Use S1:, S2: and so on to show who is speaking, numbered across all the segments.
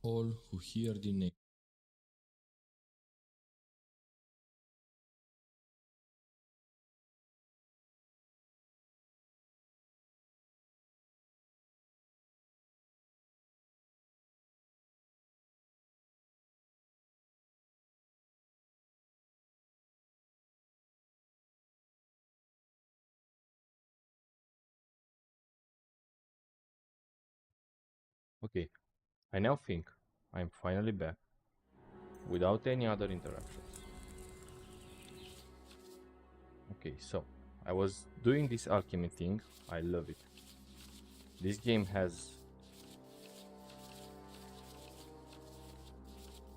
S1: all who hear the name. Okay, I now think I'm finally back without any other interruptions. Okay, so I was doing this alchemy thing. I love it. This game has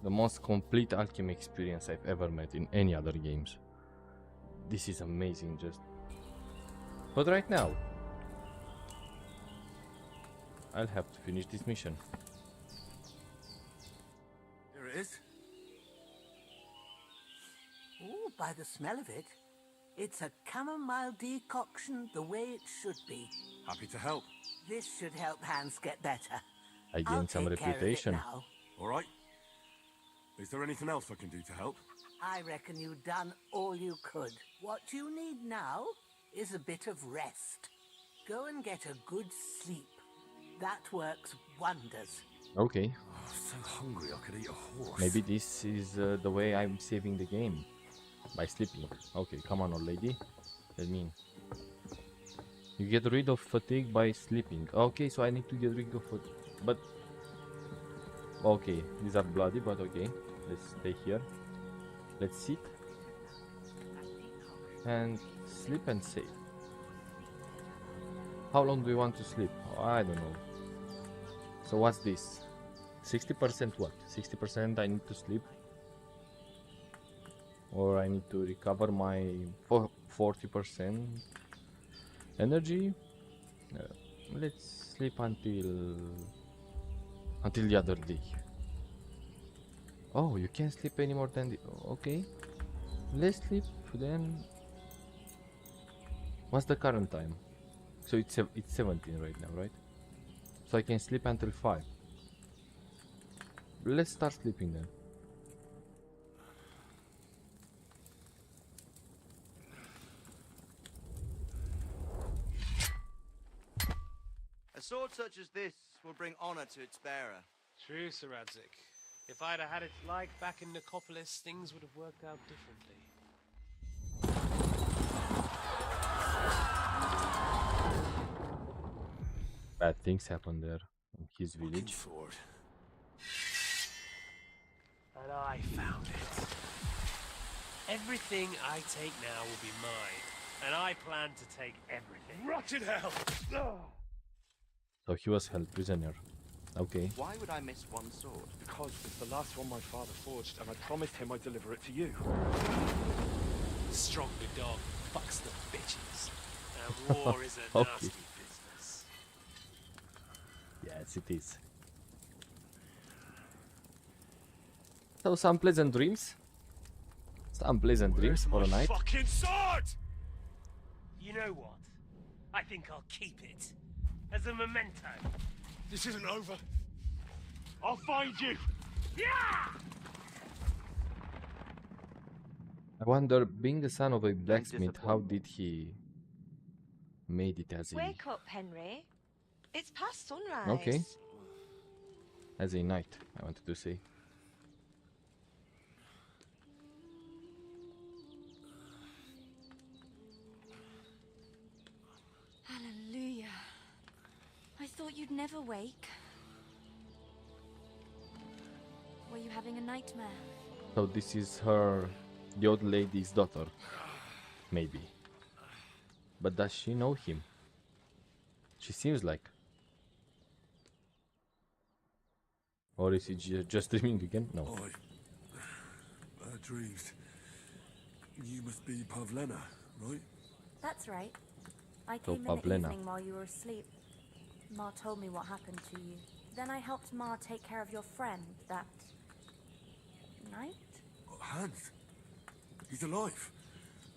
S1: the most complete alchemy experience I've ever met in any other games. This is amazing, just. But right now, I'll have to finish this mission.
S2: There it is. Oh, by the smell of it, it's a chamomile decoction the way it should be.
S3: Happy to help.
S2: This should help Hans get better.
S1: I
S2: I'll
S1: gained some
S2: take care of it
S1: reputation.
S2: now.
S3: All right. Is there anything else I can do to help?
S2: I reckon you've done all you could. What you need now is a bit of rest. Go and get a good sleep. That works wonders.
S1: Okay,
S3: Oh, I'm so hungry I could eat a horse.
S1: maybe this is the way I'm saving the game. By sleeping. Okay, come on, old lady. Let me in. You get rid of fatigue by sleeping. Okay, so I need to get rid of fatigue. But... okay, these are bloody, but okay. Let's stay here. Let's sit. And sleep and save. How long do you want to sleep? Oh, I don't know. So what's this? 60% what? 60% I need to sleep? Or I need to recover my 40% energy? Let's sleep until the other day. Oh, you can't sleep any more than the... okay. Let's sleep then. What's the current time? So it's 17 right now, right? So I can sleep until 5. Let's start sleeping then.
S4: A sword such as this will bring honor to its bearer.
S5: True, Sir Radzik. If I'd have had it like back in Nicopolis, things would have worked out differently.
S1: Bad things happen there in his village.
S3: Sword.
S5: And I found it. Everything I take now will be mine, and I plan to take everything.
S3: Rotten hell!
S1: So he was held prisoner. Okay.
S4: Why would I miss one sword?
S6: Because it's the last one my father forged, and I promised him I'd deliver it to you.
S5: Stronger dog fucks the bitches. And war is a
S1: Okay.
S5: nasty business.
S1: Yes, it is. So some pleasant dreams. Some pleasant dreams for a night.
S5: Fucking sword! You know what? I think I'll keep it. As a memento.
S3: This isn't over. I'll find you!
S5: Yeah!
S1: I wonder, being the son of a blacksmith, how did he made it as a...
S7: Wake up, Henry. It's past sunrise.
S1: Okay. As a knight, I wanted to say.
S7: Hallelujah. I thought you'd never wake. Were you having a nightmare?
S1: So this is her, the old lady's daughter. Maybe. But does she know him? She seems like. Or is he just dreaming again? No.
S3: I dreamed. You must be Pavlena, right?
S7: That's right. I
S1: So
S7: came in the
S1: Pavlena.
S7: evening while you were asleep. Ma told me what happened to you. Then I helped Ma take care of your friend that night.
S3: Hans. He's alive.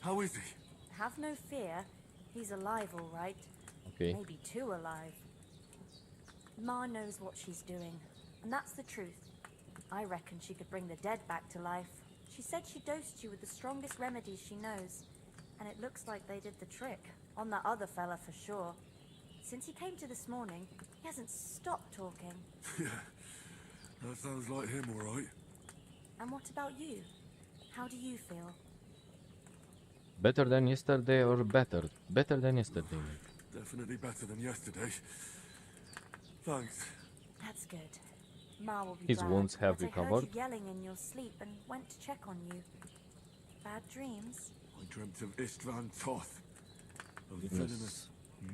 S3: How is he?
S7: Have no fear. He's alive, all right.
S1: Okay.
S7: Maybe too alive. Ma knows what she's doing. And that's the truth. I reckon she could bring the dead back to life. She said she dosed you with the strongest remedies she knows. And it looks like they did the trick. On that other fella for sure. Since he came to this morning, he hasn't stopped talking.
S3: Yeah, that sounds like him, all right.
S7: And what about you? How do you feel?
S1: Better than yesterday or better? Better than yesterday, mate.
S3: Definitely better than yesterday. Thanks.
S7: That's good. Ma will be
S1: His
S7: glad,
S1: wounds have
S7: but I
S1: recovered.
S7: heard you yelling in your sleep and went to check on you. Bad dreams?
S3: I dreamt of Istvan Toth, a
S1: Yes.
S3: venomous,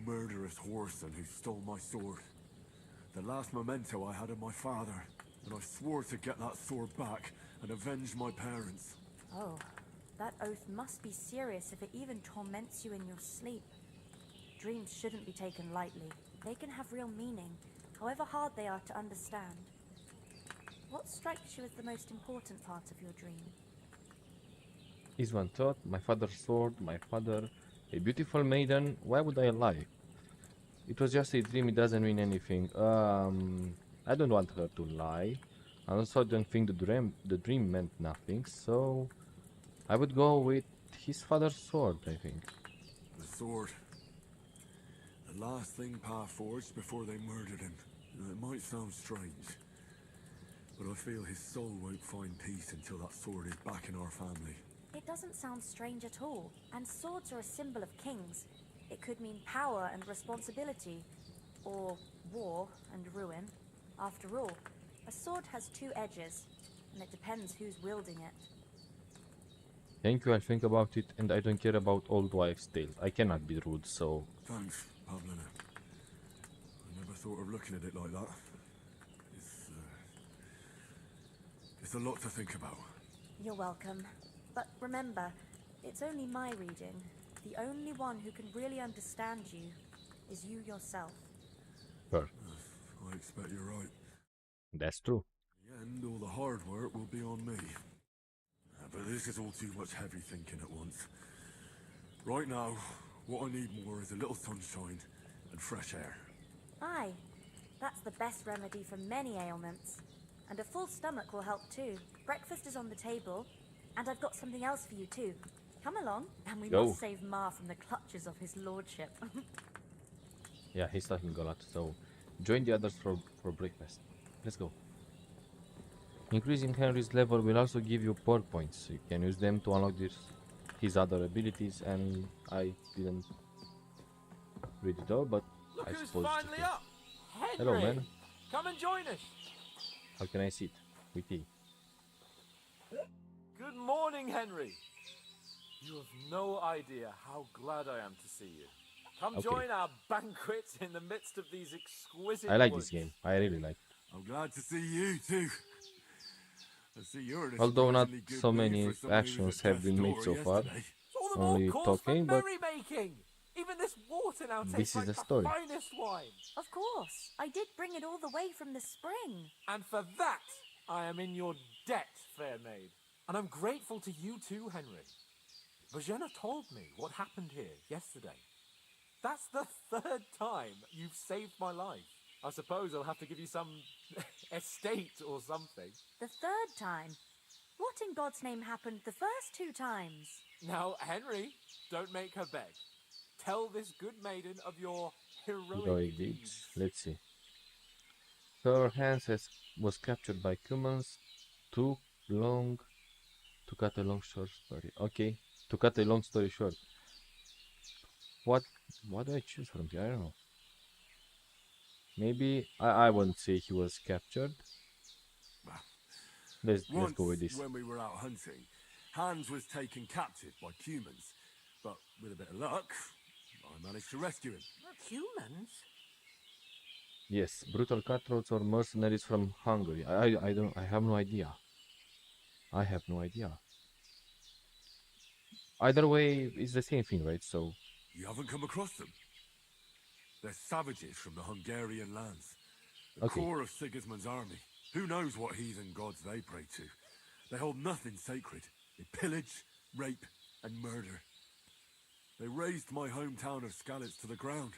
S3: murderous whoreson who stole my sword. The last memento I had of my father, and I swore to get that sword back and avenge my parents.
S7: Oh, that oath must be serious if it even torments you in your sleep. Dreams shouldn't be taken lightly. They can have real meaning, however hard they are to understand. What strikes you as the most important part of your dream?
S1: Istvan thought, my father's sword, my father, a beautiful maiden. Why would I lie? It was just a dream, it doesn't mean anything. I don't want her to lie. I also don't think the dream meant nothing, so I would go with his father's sword, I think.
S3: The sword. The last thing Pa forged before they murdered him. It might sound strange, but I feel his soul won't find peace until that sword is back in our family.
S7: It doesn't sound strange at all, and swords are a symbol of kings. It could mean power and responsibility, or war and ruin. After all, a sword has two edges, and it depends who's wielding it.
S1: Thank you, I'll think about it, and I don't care about old wives' tales. I cannot be rude, so...
S3: Thanks, Pavlina. I never thought of looking at it like that. It's a lot to think about.
S7: You're welcome. But remember, it's only my reading. The only one who can really understand you is you yourself.
S1: Sure,
S3: I expect you're right.
S1: that's true.
S3: In the end, all the hard work will be on me. But this is all too much heavy thinking at once. Right now, what I need more is a little sunshine and fresh air.
S7: Aye, that's the best remedy for many ailments. And a full stomach will help too. Breakfast is on the table, and I've got something else for you too. Come along, and we
S1: Go.
S7: must save Ma from the clutches of his lordship.
S1: Yeah, he's talking a lot, so join the others for breakfast. Let's go. Increasing Henry's level will also give you perk points. You can use them to unlock his other abilities, and I didn't read it all, but
S8: Look
S1: I
S8: who's
S1: suppose it's
S8: finally
S1: okay.
S8: up! Henry!
S1: Hello, man.
S8: Come and join us!
S1: How can I sit? With tea.
S8: Good morning, Henry! You have no idea how glad I am to see you. Come
S1: Okay.
S8: join our banquet in the midst of these exquisite
S1: I like
S8: woods.
S1: this game. I really like it.
S3: I'm glad to see you too. I see you're in a
S1: Although not
S3: surprisingly good
S1: so
S3: mood
S1: many
S3: for someone who was
S1: actions
S3: at
S1: have been made
S3: death's
S1: so
S3: door
S1: far.
S3: yesterday.
S8: All the more
S1: Only
S8: cause
S1: talking,
S8: for
S1: but
S8: merrymaking! Even this water now
S1: this
S8: tastes
S1: is
S8: like
S1: the
S8: the
S1: story.
S8: finest wine.
S7: Of course, I did bring it all the way from the spring.
S8: And for that, I am in your debt, fair maid. And I'm grateful to you too, Henry. Vajena told me what happened here yesterday. That's the third time you've saved my life. I suppose I'll have to give you some estate or something.
S7: The third time? What in God's name happened the first two times?
S8: Now, Henry, don't make her beg. Tell this good maiden of your heroic
S1: Heroic
S8: deeds.
S1: deeds. Let's see. Her hands was captured by humans. Took long to cut a long short story. Okay, to cut a long story short. What do I choose from here? I don't know. Maybe I wouldn't say he was captured. Let's
S3: Once,
S1: go with this.
S3: when we were out hunting, Hans was taken captive by humans. But with a bit of luck, I managed to rescue him.
S2: Humans?
S1: Yes, brutal cutthroats or mercenaries from Hungary. I have no idea. I have no idea. Either way, it's the same thing, right? So
S3: You haven't come across them? They're savages from the Hungarian lands. The
S1: Okay.
S3: core of Sigismund's army. Who knows what heathen gods they pray to? They hold nothing sacred. They pillage, rape, and murder. They razed my hometown of Skalitz to the ground.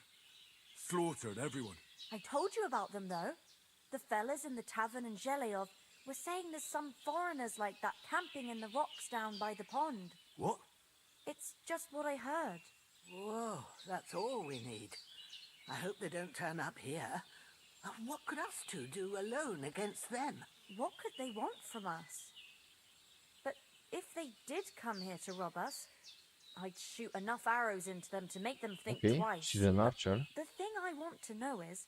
S3: Slaughtered everyone.
S7: I told you about them though. The fellas in the tavern in Zheleov were saying there's some foreigners like that camping in the rocks down by the pond.
S3: What?
S7: It's just what I heard.
S2: Whoa, that's all we need. I hope they don't turn up here. What could us two do alone against them?
S7: What could they want from us? But if they did come here to rob us, I'd shoot enough arrows into them to make them think
S1: Okay,
S7: twice.
S1: she's an archer.
S7: The thing I want to know is,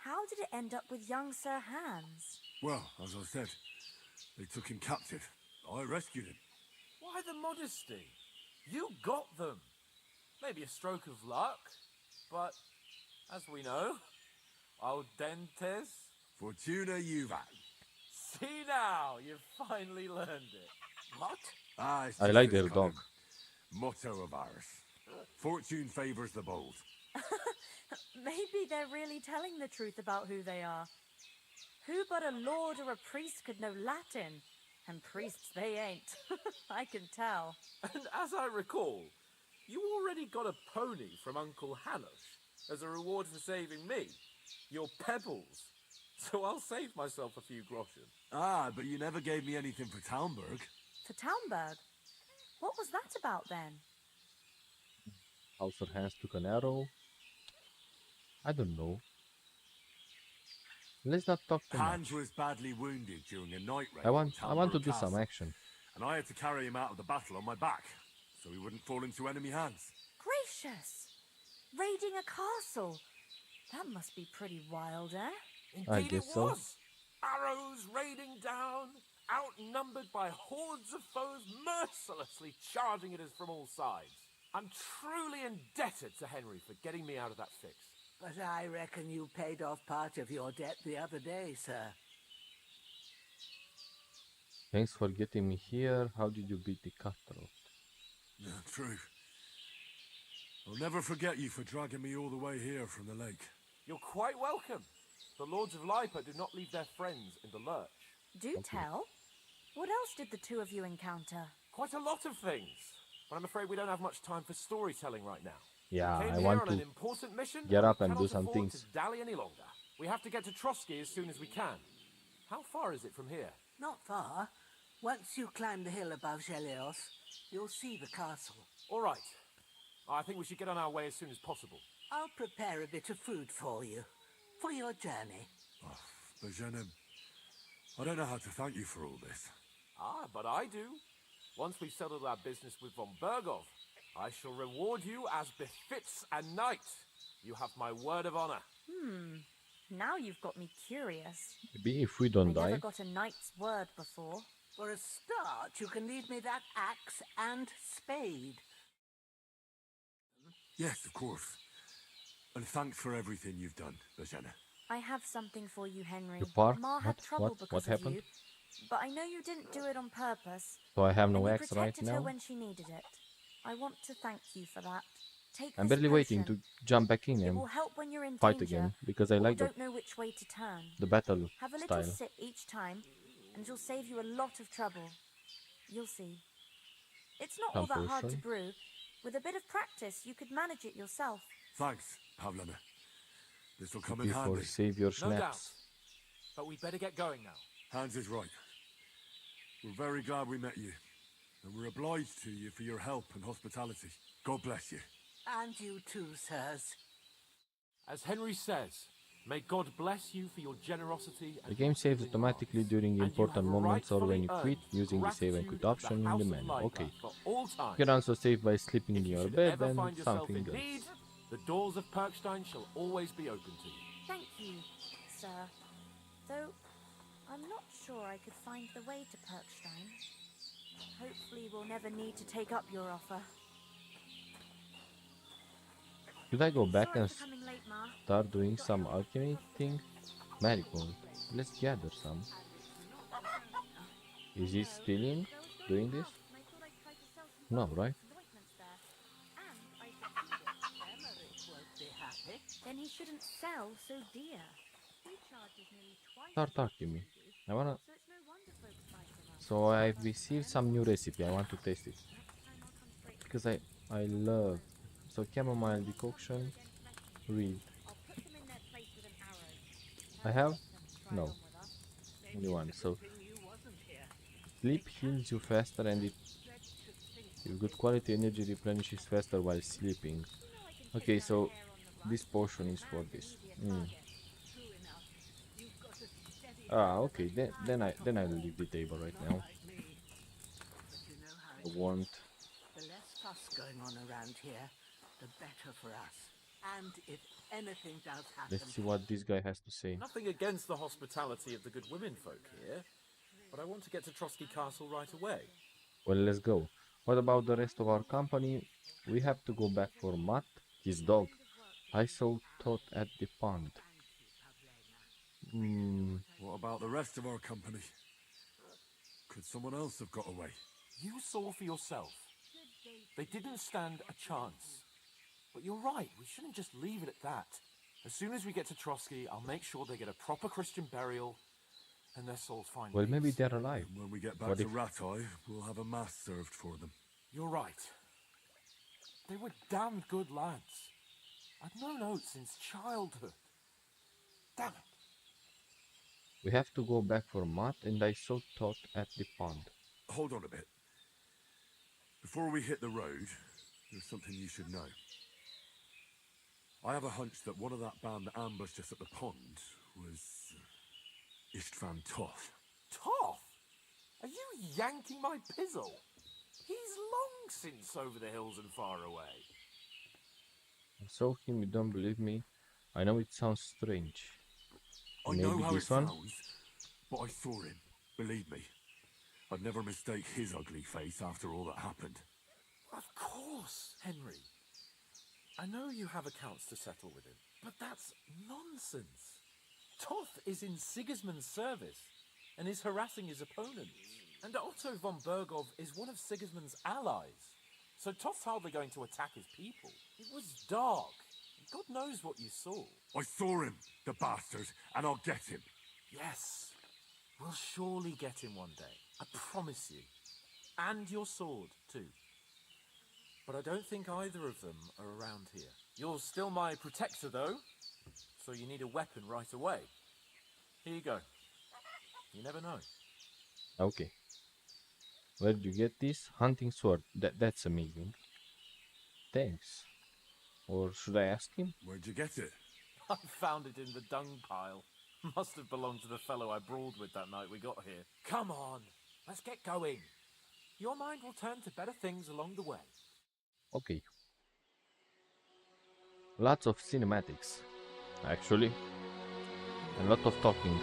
S7: how did it end up with young Sir Hans?
S3: Well, as I said, they took him captive. I rescued him.
S8: Why the modesty? You got them. Maybe a stroke of luck, but as we know, audentes.
S3: Fortuna juvat.
S8: See now, you've finally learned it.
S2: What?
S3: Ah, it's
S1: I
S3: just
S1: like
S3: this
S1: their
S3: kind
S1: dog.
S3: of motto of ours. Fortune favors the bold.
S7: Maybe they're really telling the truth about who they are. Who but a lord or a priest could know Latin? And priests they ain't. I can tell.
S8: And as I recall, you already got a pony from Uncle Hanosh as a reward for saving me. Your pebbles. So I'll save myself a few groschen.
S3: Ah, but you never gave me anything for Talmberg.
S7: For Talmberg? What was that about then?
S1: How Sir Hans took an arrow. I don't know. Let's not talk too
S3: Hans
S1: much.
S3: was badly wounded during a night raid.
S1: I want
S3: on
S1: to
S3: Talmberg
S1: do some
S3: Castle,
S1: action.
S3: and I had to carry him out of the battle on my back, so he wouldn't fall into enemy hands.
S7: Gracious! Raiding a castle! That must be pretty wild, eh?
S1: I
S8: Indeed
S1: guess
S8: it
S1: so.
S8: was. Arrows raining down, outnumbered by hordes of foes mercilessly charging at us from all sides. I'm truly indebted to Henry for getting me out of that fix.
S2: But I reckon you paid off part of your debt the other day, sir.
S1: Thanks for getting me here. How did you beat the cutthroat?
S3: Yeah, true. I'll never forget you for dragging me all the way here from the lake.
S8: You're quite welcome. The Lords of Lipa do not leave their friends in the lurch.
S7: Do tell. What else did the two of you encounter?
S8: Quite a lot of things. But I'm afraid we don't have much time for storytelling right now.
S1: Yeah,
S8: Came
S1: I
S8: here
S1: want
S8: on an
S1: to
S8: important mission.
S1: get up and
S8: cannot
S1: do some
S8: afford
S1: things.
S8: to dally any longer. We have to get to Trotsky as soon as we can. How far is it from here?
S2: Not far. Once you climb the hill above Zheleos, you'll see the castle.
S8: All right. I think we should get on our way as soon as possible.
S2: I'll prepare a bit of food for you, for your journey.
S3: Oh, Bajena, I don't know how to thank you for all this.
S8: Ah, but I do. Once we've settled our business with von Bergov, I shall reward you as befits a knight. You have my word of honor.
S7: Now you've got me curious.
S1: Maybe if we don't
S7: I
S1: die.
S7: never got a knight's word before.
S2: For a start, you can leave me that axe and spade.
S3: Yes, of course. And thanks for everything you've done, Bajena.
S7: I have something for you, Henry.
S1: The park?
S7: Ma had
S1: What?
S7: trouble
S1: What
S7: because
S1: happened?
S7: of you, but I know you didn't do it on purpose.
S1: So I have
S7: And
S1: no
S7: you
S1: axe right
S7: protected her
S1: now.
S7: when she needed it. I want to thank you for that. Take
S1: I'm
S7: this
S1: barely waiting to
S7: potion.
S1: jump back in
S7: It
S1: and
S7: will help when you're in
S1: fight
S7: danger,
S1: again because I
S7: or
S1: like
S7: don't know which way to turn.
S1: the battle
S7: Have a little
S1: style.
S7: sip each time, and it'll save you a lot of trouble. You'll see. It's not all that hard to
S1: potion.
S7: brew. With a bit of practice, you could manage it yourself.
S3: Thanks, Pavlena. This'll come in
S1: Before
S3: handy.
S1: save your
S8: No doubt.
S1: snaps.
S8: But we better get going now.
S3: Hans is right. We're very glad we met you. And we're obliged to you for your help and hospitality. God bless you.
S2: And you too, sirs.
S8: As Henry says, may God bless you for your generosity.
S1: The game saves automatically during important moments or when you quit using the save and quit option in the menu. Okay. You can also save by sleeping in your bed and something else.
S8: Need, the doors of Perkstein shall always be open to you.
S7: Thank you, sir. Though, I'm not sure I could find the way to Perkstein. Hopefully we'll never need to take up your offer.
S1: Should I go back
S7: Sorry
S1: and
S7: for coming late, Ma.
S1: start doing some alchemy thing? Marigold. Let's gather some. Is he stealing? Doing this? No, right?
S2: Emmerich won't be happy.
S7: Then he shouldn't sell so dear. He charges nearly twice.
S1: Start talking me. I wanna.
S7: So it's no wonder folks buy from us.
S1: So I've received some new recipe. I want to taste it because I love. So chamomile decoction. Read.
S7: I'll put them in their place with an arrow.
S1: I have No, only one. So
S2: Thing you wasn't here.
S1: sleep heals you faster and it with good quality energy replenishes faster while sleeping. Okay, so this potion is for this.
S2: True enough. You've got a steady
S1: Ah,
S2: hand of
S1: okay.
S2: a
S1: Then I'll leave the table right
S2: not
S1: now.
S2: like me. But you know how
S1: I
S2: it
S1: want.
S2: is. The less fuss going on around here, the better for us. And if anything does happen,
S1: Let's see what this guy has to say.
S8: Nothing against the hospitality of the good women folk here, but I want to get to Trotsky Castle right away.
S1: Well, let's go. What about the rest of our company? We have to go back for Matt, his dog. I saw Todd at the pond. Hmm.
S3: What about the rest of our company? Could someone else have got away?
S8: You saw for yourself. They didn't stand a chance. But you're right, we shouldn't just leave it at that. As soon as we get to Trotsky, I'll make sure they get a proper Christian burial and their souls find
S1: Well, maybe
S8: peace.
S1: they're alive.
S3: And when we get back
S1: What
S3: to
S1: if-
S3: Ratai, we'll have a mass served for them.
S8: You're right. They were damned good lads. I've known Oates since childhood. Damn it.
S1: We have to go back for Matt, and I saw Todd at the pond.
S3: Hold on a bit. Before we hit the road, there's something you should know. I have a hunch that one of that band that ambushed us at the pond was Istvan Toth.
S8: Toff? Are you yanking my pizzle? He's long since over the hills and far away.
S1: I saw him, you don't believe me? I know it sounds strange.
S3: I
S1: Maybe
S3: know how
S1: this
S3: it
S1: one?
S3: sounds, but I saw him. Believe me. I'd never mistake his ugly face after all that happened.
S8: Of course, Henry. I know you have accounts to settle with him, but that's nonsense. Toth is in Sigismund's service and is harassing his opponents. And Otto von Bergov is one of Sigismund's allies. So Toth's hardly going to attack his people. It was dark. God knows what you saw.
S3: I saw him, the bastard, and I'll get him.
S8: Yes, we'll surely get him one day. I promise you. And your sword, too. But I don't think either of them are around here. You're still my protector, though, so you need a weapon right away. Here you go. You never know.
S1: Okay. Where did you get this? Hunting sword. That's amazing. Thanks. Or should I ask him?
S3: Where'd you get it?
S8: I found it in the dung pile. Must have belonged to the fellow I brawled with that night we got here. Come on, let's get going. Your mind will turn to better things along the way.
S1: Okay. Lots of cinematics, actually. A lot of talking.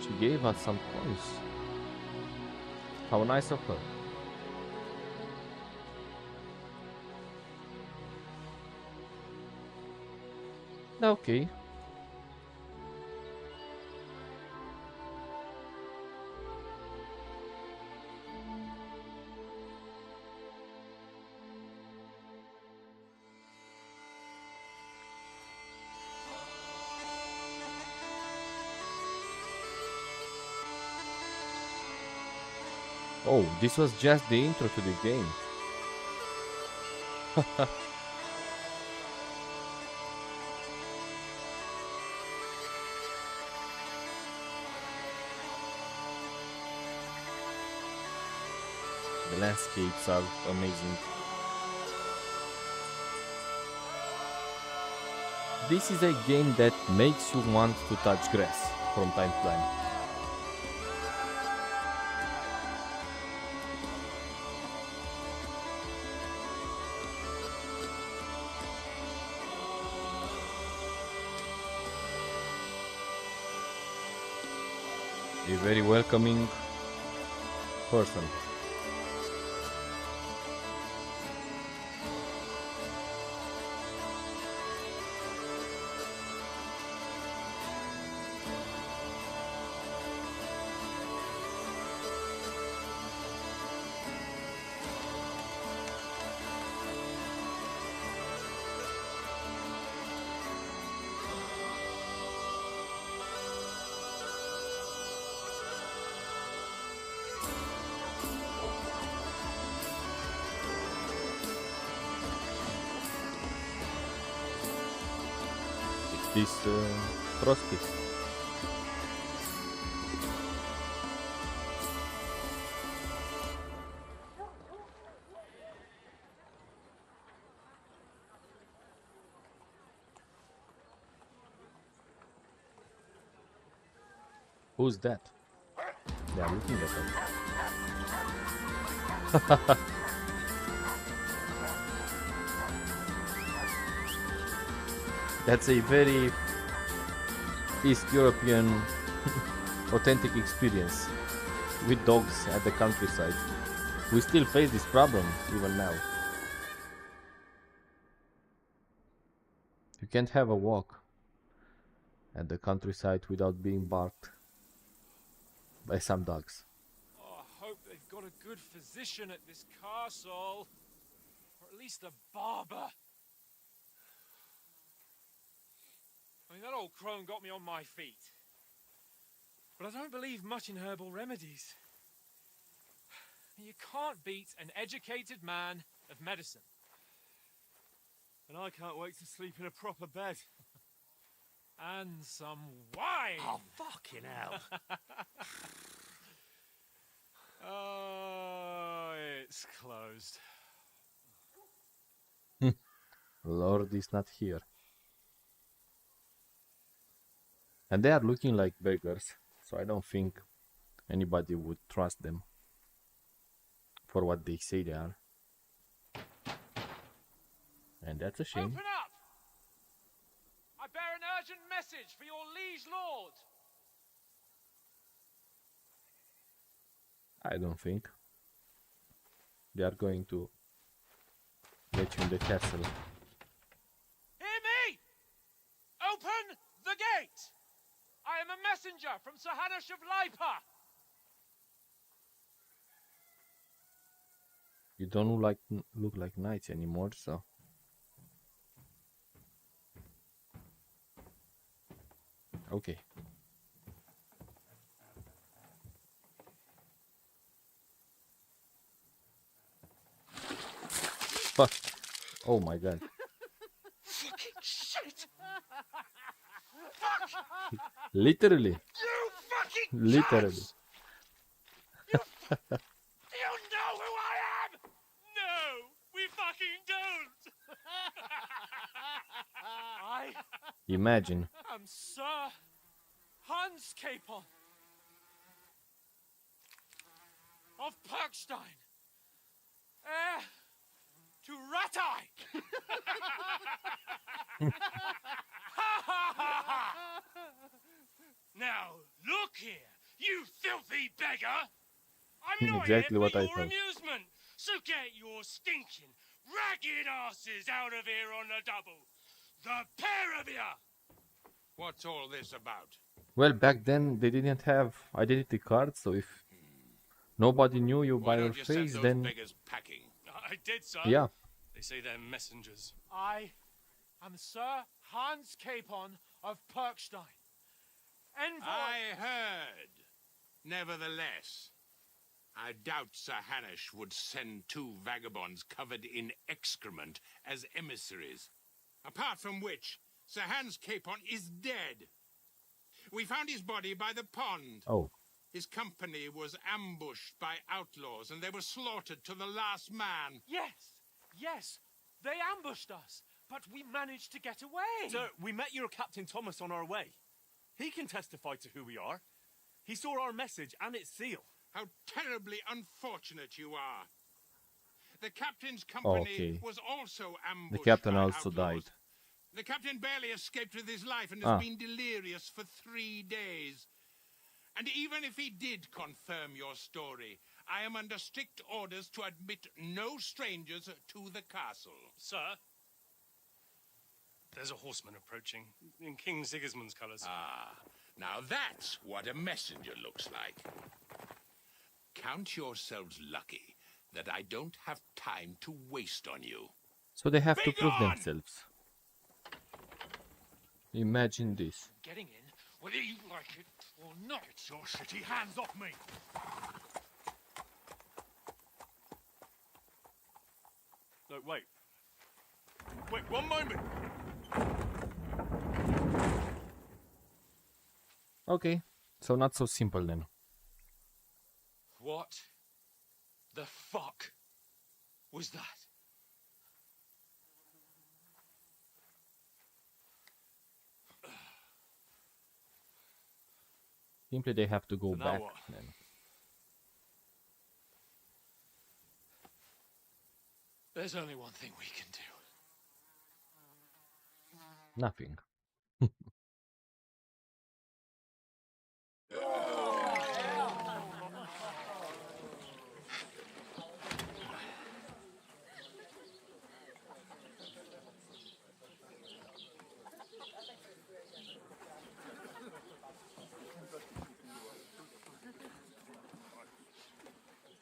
S1: She gave us some coins. How nice of her. Okay. Oh, this was just the intro to the game. The landscapes are amazing. This is a game that makes you want to touch grass from time to time. A very welcoming person. This Trotsky. Who's that? They are looking at us. That's a very East European authentic experience with dogs at the countryside. We still face this problem even now. You can't have a walk at the countryside without being barked by some dogs.
S6: Oh, I hope they've got a good physician at this castle. Or at least a barber. I mean, that old crone got me on my feet. But I don't believe much in herbal remedies. You can't beat an educated man of medicine. And I can't wait to sleep in a proper bed. And some wine!
S5: Oh, fucking hell.
S6: Oh, it's closed.
S1: Lord is not here. And they are looking like beggars, so I don't think anybody would trust them for what they say they are. And that's a shame.
S6: Open up! I bear an urgent message for your liege lord.
S1: I don't think they are going to let you in the castle.
S6: Hear me! Open the gate! I am a messenger from Sir Hanush of Lipa.
S1: You don't look like knights anymore, so okay. Fuck. Oh my god.
S5: Fucking shit.
S1: Literally.
S5: You fucking
S1: Literally.
S5: cunts! You know who I am?
S6: No, we fucking don't. I
S1: Imagine.
S6: am Sir Hans Capon of Perkstein, heir to Ratai.
S5: Now, look here, you filthy beggar! I'm not
S1: Exactly
S5: here
S1: what
S5: for
S1: I
S5: your
S1: thought.
S5: amusement, so get your stinking, ragged asses out of here on the double. The pair of you!
S9: What's all this about?
S1: Well, back then they didn't have identity cards, so if nobody knew you
S9: Why
S1: by your
S9: don't you send
S1: face,
S9: those
S1: then
S9: beggars packing?
S5: I did, sir.
S1: yeah.
S5: They say they're messengers.
S6: I am Sir Hans Capon of Perkstein, envoy.
S9: I heard. Nevertheless, I doubt Sir Hanush would send two vagabonds covered in excrement as emissaries. Apart from which, Sir Hans Capon is dead. We found his body by the pond.
S1: Oh,
S9: His company was ambushed by outlaws, and they were slaughtered to the last man.
S6: Yes, they ambushed us, but we managed to get away.
S10: Sir, we met your Captain Thomas on our way. He can testify to who we are. He saw our message and its seal.
S9: How terribly unfortunate you are. The captain's company
S1: Okay.
S9: was also ambushed.
S1: the captain
S9: by
S1: also
S9: outlaws.
S1: died.
S9: The captain barely escaped with his life and has
S1: Ah.
S9: been delirious for 3 days. And even if he did confirm your story, I am under strict orders to admit no strangers to the castle.
S5: Sir, there's a horseman approaching in King Sigismund's colours.
S9: Ah, now that's what a messenger looks like. Count yourselves lucky that I don't have time to waste on you.
S1: So they have to
S9: Be
S1: prove
S9: gone!
S1: themselves. Imagine this.
S6: Getting in, whether you like it or not. Get your shitty hands off me!
S10: No, wait. Wait, one moment.
S1: Okay, so not so simple then.
S6: What the fuck was that?
S1: Simply they have to go
S6: So now
S1: back
S6: what?
S1: then.
S6: There's only one thing we can do.
S1: Nothing.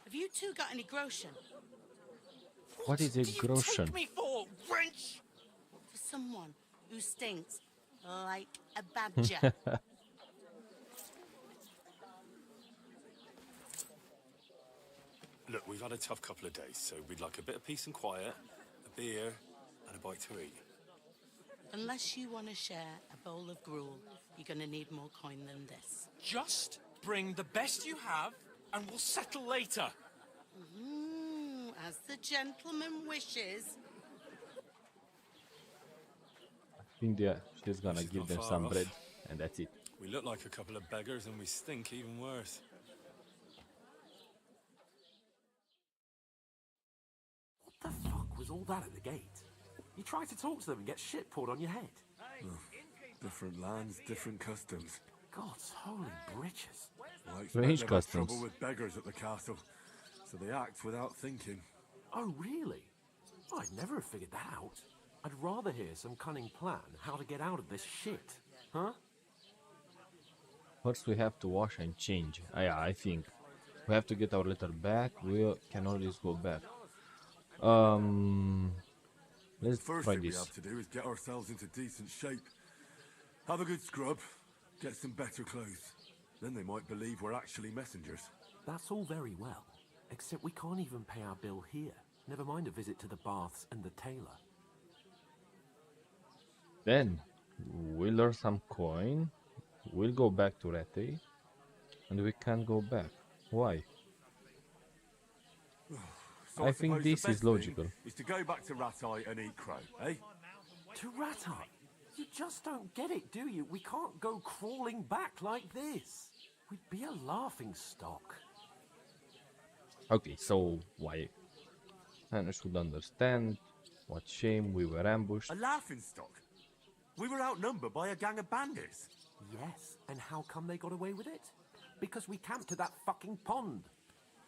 S2: Have you two got any groschen?
S1: What is a
S6: do you
S1: groschen?
S6: take me for, wench?
S2: For someone who stinks like a badger.
S10: Look, we've had a tough couple of days, so we'd like a bit of peace and quiet, a beer, and a bite to eat.
S2: Unless you want to share a bowl of gruel, you're going to need more coin than this.
S6: Just bring the best you have, and we'll settle later.
S2: As the gentleman wishes.
S1: I think she's gonna
S10: She's
S1: give
S10: not
S1: them
S10: far
S1: some
S10: off.
S1: bread, and that's it.
S10: We look like a couple of beggars, and we stink even worse.
S8: What the fuck was all that at the gate? You tried to talk to them and get shit poured on your head.
S3: Different lands, different customs.
S8: God's holy britches.
S3: Well, I expect
S1: Strange
S3: they've had
S1: customs.
S3: trouble with beggars at the castle, so they act without thinking.
S8: Oh, really? I'd never have figured that out. I'd rather hear some cunning plan how to get out of this shit. Huh?
S1: First we have to wash and change. Yeah, I think. We have to get our letter back. We can always go back. Let's
S3: First
S1: try
S3: thing we
S1: this.
S3: have to do is get ourselves into decent shape. Have a good scrub, get some better clothes. Then they might believe we're actually messengers.
S8: That's all very well, except we can't even pay our bill here. Never mind a visit to the baths and the tailor.
S1: Then we'll earn some coin. We'll go back to Rete, and we can't go back. Why?
S3: So
S1: I think
S3: suppose
S1: this
S3: the
S1: is
S3: best
S1: logical.
S3: thing is to go back to Ratai and eat crow, eh?
S8: To Ratai? You just don't get it, do you? We can't go crawling back like this. We'd be a laughing stock.
S1: Okay, so why? And I should understand. What shame we were ambushed.
S3: A laughing stock? We were outnumbered by a gang of bandits.
S8: Yes, and how come they got away with it? Because we camped to that fucking pond.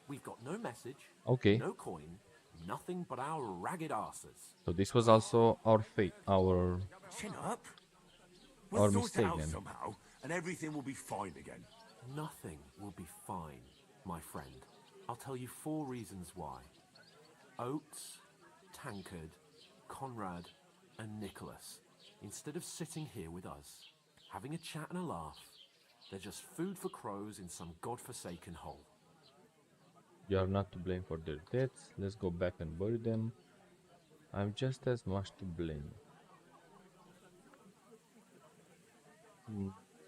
S8: We've got no message,
S1: Okay,
S8: no coin, nothing but our ragged asses.
S1: so this was also our fate, our
S3: Chin up.
S1: Our
S3: We'll sort it
S1: mistake
S3: out
S1: then.
S3: somehow, and everything will be fine again.
S8: Nothing will be fine, my friend. I'll tell you 4 reasons why. Oates, Tankard, Conrad, and Nicholas, instead of sitting here with us, having a chat and a laugh, they're just food for crows in some godforsaken hole.
S1: You are not to blame for their deaths. Let's go back and bury them. I'm just as much to blame.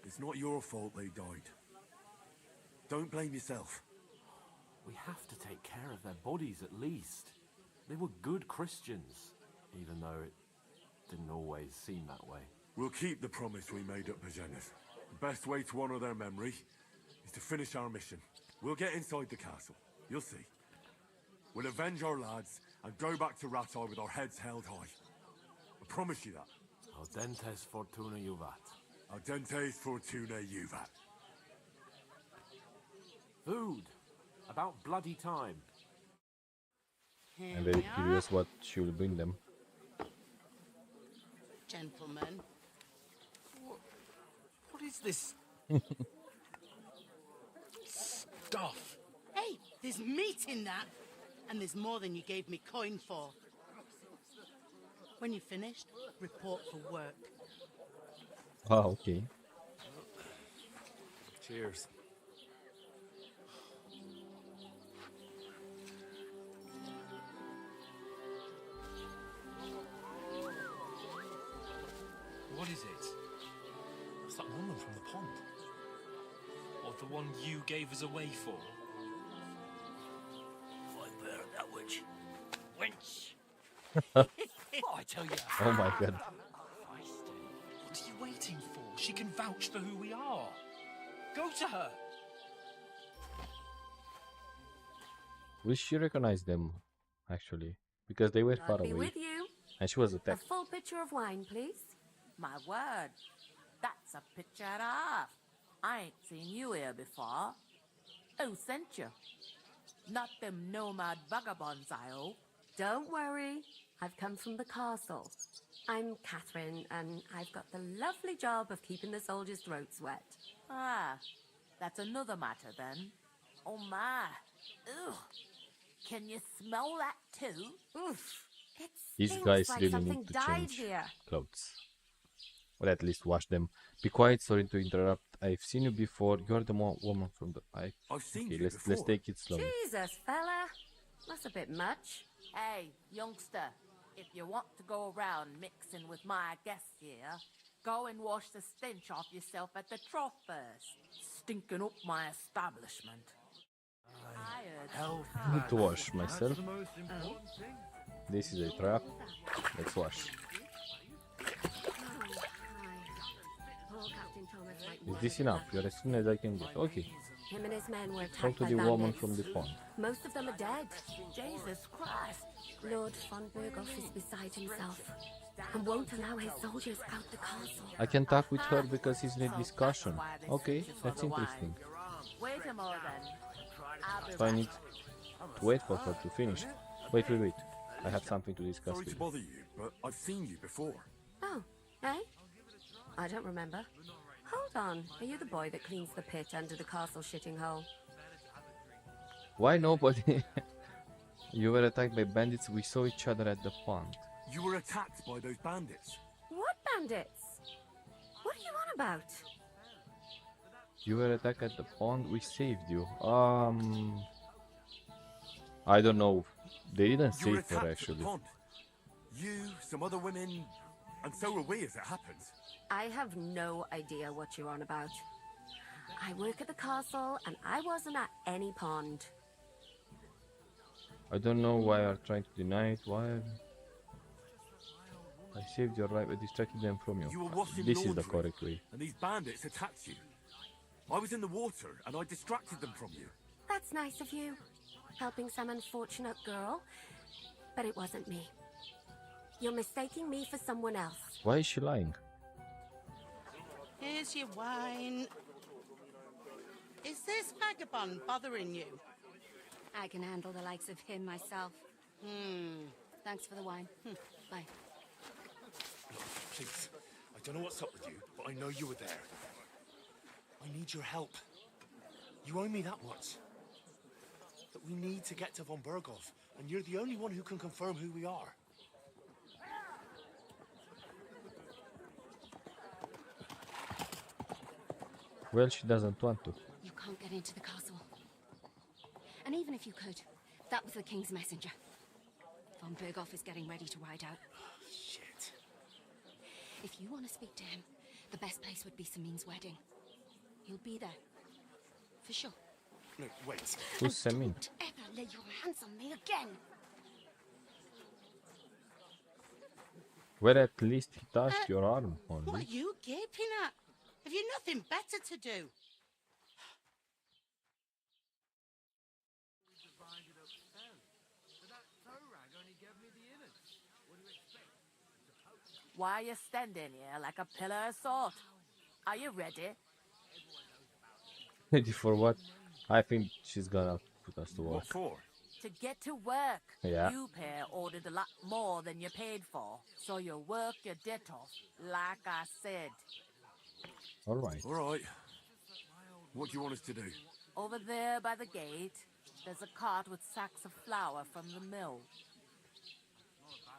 S3: It's not your fault they died. Don't blame yourself.
S8: We have to take care of their bodies at least. They were good Christians, even though it didn't always seem that way.
S3: We'll keep the promise we made at Bajena's. The best way to honor their memory is to finish our mission. We'll get inside the castle. You'll see. We'll avenge our lads and go back to Ratai with our heads held high. I promise you that.
S8: Audentes fortuna juvat.
S3: Ardentes fortuna juvat.
S8: Food. About bloody time.
S1: I'm very curious what she will bring them.
S2: Gentlemen.
S6: What is this stuff?
S2: Hey, there's meat in that. And there's more than you gave me coin for. When you're finished, report for work.
S1: Ah, okay.
S10: Cheers.
S6: What is it?
S10: What's that woman from the pond?
S6: The one you gave us away for?
S2: I bear that witch. Wench!
S6: I tell you.
S1: Oh my god.
S6: What are you waiting for? She can vouch for who we are. Go to her.
S1: Will she recognize them, actually? Because they were far
S11: I'll be
S1: away.
S11: with you.
S1: And she was
S11: A
S1: attacked.
S11: full pitcher of wine, please.
S2: My word, that's a picture and a half. I ain't seen you here before. Who sent you? Not them nomad vagabonds, I hope.
S11: Don't worry. I've come from the castle. I'm Catherine, and I've got the lovely job of keeping the soldiers' throats wet.
S2: Ah, that's another matter then. Oh my. Ugh. Can you smell that too?
S11: Oof. It
S1: These
S11: stinks
S1: guys
S11: like
S1: really
S11: something
S1: need to
S11: died
S1: change
S11: here.
S1: clothes. Or at least wash them. Be quiet, sorry to interrupt. I've seen you before. You're the woman from the...
S3: I've seen
S1: Okay,
S3: you
S1: let's
S3: before.
S1: take it slowly.
S11: Jesus, fella. That's a bit much.
S2: Hey, youngster, if you want to go around mixing with my guests here, go and wash the stench off yourself at the trough first. Stinking up my establishment.
S1: I need to wash myself. This is a trap. Let's wash.
S11: Poor Captain Thomas might
S1: Is
S11: want
S1: this
S11: to
S1: enough?
S11: back.
S1: You're as soon as I can get. Okay.
S11: Him and his men were attacked
S1: Talk to
S11: by
S1: the woman
S11: bandits.
S1: from the pond.
S11: Most of them are dead.
S2: Jesus Christ.
S11: Lord von Berghoff is beside himself and won't allow his soldiers out the castle.
S1: I can talk with her because he's in a discussion. Okay, that's interesting.
S2: Wait a moment then. I'll be
S1: So I
S2: right
S1: need to wait for her to finish. Wait. I have something to discuss
S3: Sorry
S1: with
S3: to
S1: you.
S3: bother you, but I've seen you before.
S11: Oh, eh? I don't remember. Hold on. Are you the boy that cleans the pit under the castle shitting hole?
S1: Why nobody? You were attacked by bandits. We saw each other at the pond.
S3: You were attacked by those bandits.
S11: What bandits? What are you on about?
S1: You were attacked at the pond. We saved you. I don't know. They didn't
S3: You were
S1: save her
S3: attacked at
S1: actually.
S3: the pond. You, some other women, and so were we as it happens.
S11: I have no idea what you're on about. I work at the castle and I wasn't at any pond.
S1: I don't know why you're trying to deny it. Why? I saved your life. I distracted them from you.
S3: You were washing
S1: This is the
S3: laundry,
S1: correct way.
S3: and these bandits attacked you. I was in the water, and I distracted them from you.
S11: That's nice of you, helping some unfortunate girl, but it wasn't me. You're mistaking me for someone else.
S1: Why is she lying?
S12: Here's your wine. Is this vagabond bothering you?
S11: I can handle the likes of him myself. Thanks for the wine. Bye.
S10: Please, I don't know what's up with you, but I know you were there. I need your help. You owe me that much. But we need to get to von Berghoff, and you're the only one who can confirm who we are.
S1: Well, she doesn't want to.
S11: You can't get into the castle. And even if you could, that was the king's messenger. Von Berghoff is getting ready to ride out.
S10: Shit.
S11: If you want to speak to him, the best place would be Samin's wedding. He'll be there. For sure.
S10: No, wait.
S1: Who's Samin?
S11: Don't ever lay your hands on me again.
S1: Well, at least he touched your arm
S12: What
S1: only.
S12: are you gaping at? Have you nothing better to do?
S2: Why are you standing here like a pillar of salt? Are you ready?
S1: Ready for what? I think she's gonna put us to work.
S3: What for?
S2: To get to work.
S1: Yeah.
S2: You pair ordered a lot more than you paid for. So you work your debt off, like I said.
S1: Alright.
S3: All right. What do you want us to do?
S2: Over there by the gate, there's a cart with sacks of flour from the mill.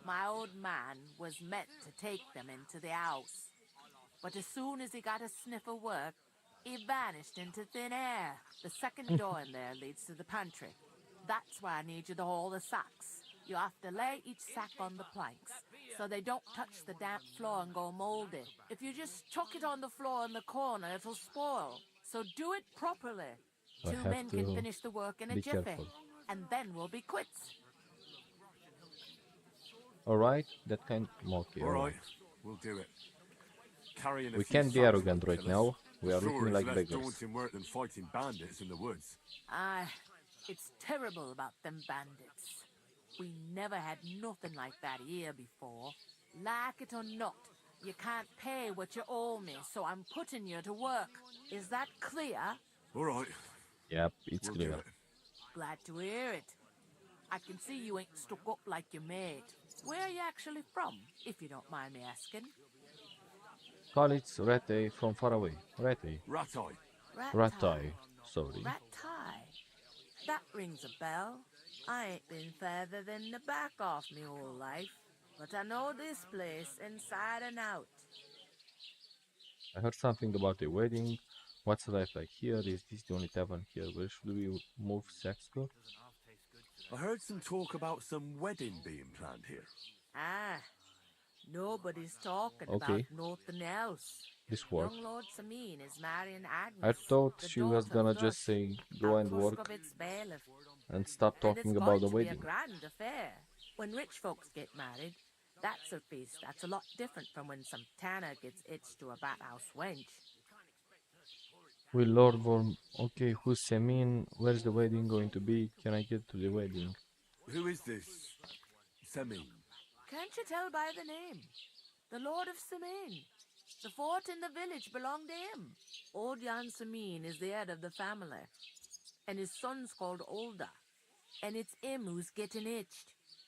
S2: My old man was meant to take them into the house. But as soon as he got a sniff of work, he vanished into thin air. The second door in there leads to the pantry. That's why I need you to haul the sacks. You have to lay each sack on the planks, so they don't touch the damp floor and go moldy. If you just chuck it on the floor in the corner, it'll spoil. So do it properly.
S1: I
S2: Two
S1: have
S2: men can
S1: to
S2: finish the work in a
S1: be
S2: jiffy,
S1: careful.
S2: and then we'll be quits.
S1: Alright, that kind. Okay,
S3: All right,
S1: alright.
S3: we'll do it. Carrying a
S1: We
S3: few
S1: can't be
S3: sacks
S1: arrogant
S3: won't
S1: right
S3: kill us.
S1: now. We are
S3: Sure,
S1: looking
S3: it's
S1: like
S3: less
S1: beggars.
S3: daunting work than fighting bandits in the woods.
S2: It's terrible about them bandits. We never had nothing like that here before. Like it or not, you can't pay what you owe me, so I'm putting you to work. Is that clear?
S3: All right,
S1: Yep, it's
S3: we'll do
S1: clear.
S3: it.
S2: Glad to hear it. I can see you ain't stuck up like your mate. Where are you actually from, if you don't mind me asking?
S1: Call it Rete from far away. Rete.
S3: Ratai.
S1: Ratai. Sorry.
S2: Ratai. That rings a bell. I ain't been further than the back off me whole life, but I know this place inside and out.
S1: I heard something about a wedding. What's life like here? Is this the only tavern here? Where should we move Saxco?
S3: I heard some talk about some wedding being planned here.
S2: Nobody's talking
S1: Okay.
S2: about nothing else.
S1: This work.
S2: Young Lord Sameen is marrying Agnes.
S1: I thought
S2: the
S1: she was
S2: daughter
S1: gonna
S2: of
S1: just
S2: Thrush,
S1: say go and work
S2: Tuscovit's bailiff.
S1: and stop
S2: And it's
S1: talking about
S2: going
S1: the
S2: to be a
S1: wedding.
S2: grand affair. When rich folks get married, that's a feast that's a lot different from when some tanner gets hitched to a bathhouse wench.
S1: Will Lord Vorm... Okay, who's Semin? Where's the wedding going to be? Can I get to the wedding?
S3: Who is this? Semin.
S2: Can't you tell by the name? The Lord of Sameen. The fort in the village belonged to him. Old Jan Sameen is the head of the family, and his son's called Olda, and it's him who's getting hitched.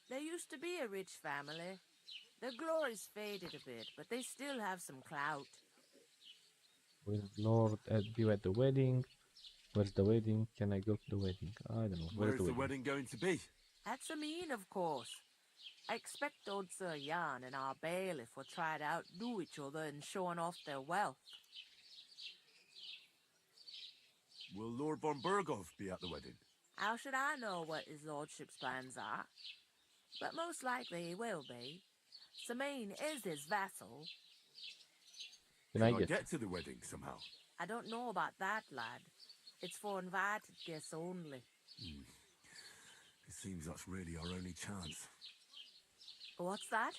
S2: There used to be a rich family. Their glory's faded a bit, but they still have some clout.
S1: Will Lord be at the wedding? Where's the wedding? Can I go to the wedding? I don't know.
S3: Where's the wedding going to be?
S2: At Sameen, of course. I expect old Sir Jan and our bailiff will try to outdo each other in showing off their wealth.
S3: Will Lord von Burgov be at the wedding?
S2: How should I know what his lordship's plans are? But most likely he will be. Sameen is his vassal.
S1: Can
S3: I
S1: I
S3: get to the wedding somehow?
S2: I don't know about that, lad. It's for invited guests only.
S3: It seems that's really our only chance.
S2: What's that?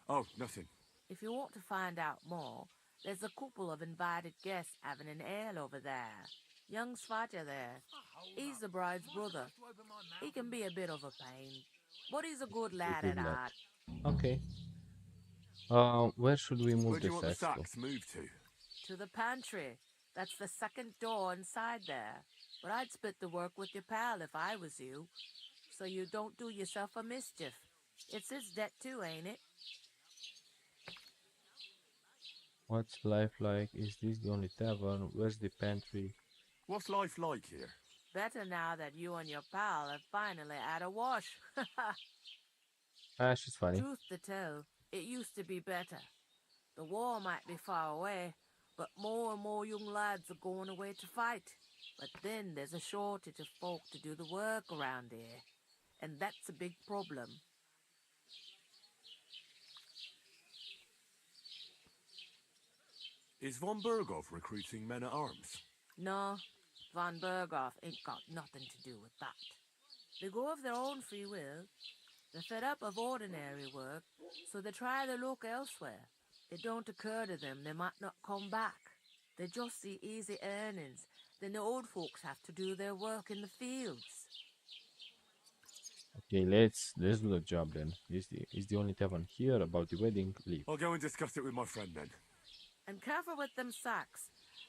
S3: Oh, nothing.
S2: If you want to find out more, there's a couple of invited guests having an ale over there. Young Svatja there. He's the bride's brother. He can be a bit of a pain, but he's a good lad at heart.
S1: Okay. Where should we move
S3: Where do
S1: the
S3: you want the
S1: sacks
S3: sacks moved to?
S2: To the pantry. That's the second door inside there. But I'd split the work with your pal if I was you, so you don't do yourself a mischief. It's his debt too, ain't it?
S1: What's life like? Is this the only tavern? Where's the pantry?
S3: What's life like here?
S2: Better now that you and your pal have finally had a wash.
S1: Ah, she's funny.
S2: Truth to tell, it used to be better. The war might be far away, but more and more young lads are going away to fight. But then there's a shortage of folk to do the work around here, and that's a big problem.
S3: Is von Burgov recruiting men at arms?
S2: No, Von Berghoff ain't got nothing to do with that. They go of their own free will. They're fed up of ordinary work, so they try their luck elsewhere. It don't occur to them they might not come back. They just see easy earnings. Then the old folks have to do their work in the fields.
S1: Okay, let's do the job then. Is the only tavern here about the wedding? Leave.
S3: I'll go and discuss it with my friend then.
S2: And careful with them sacks.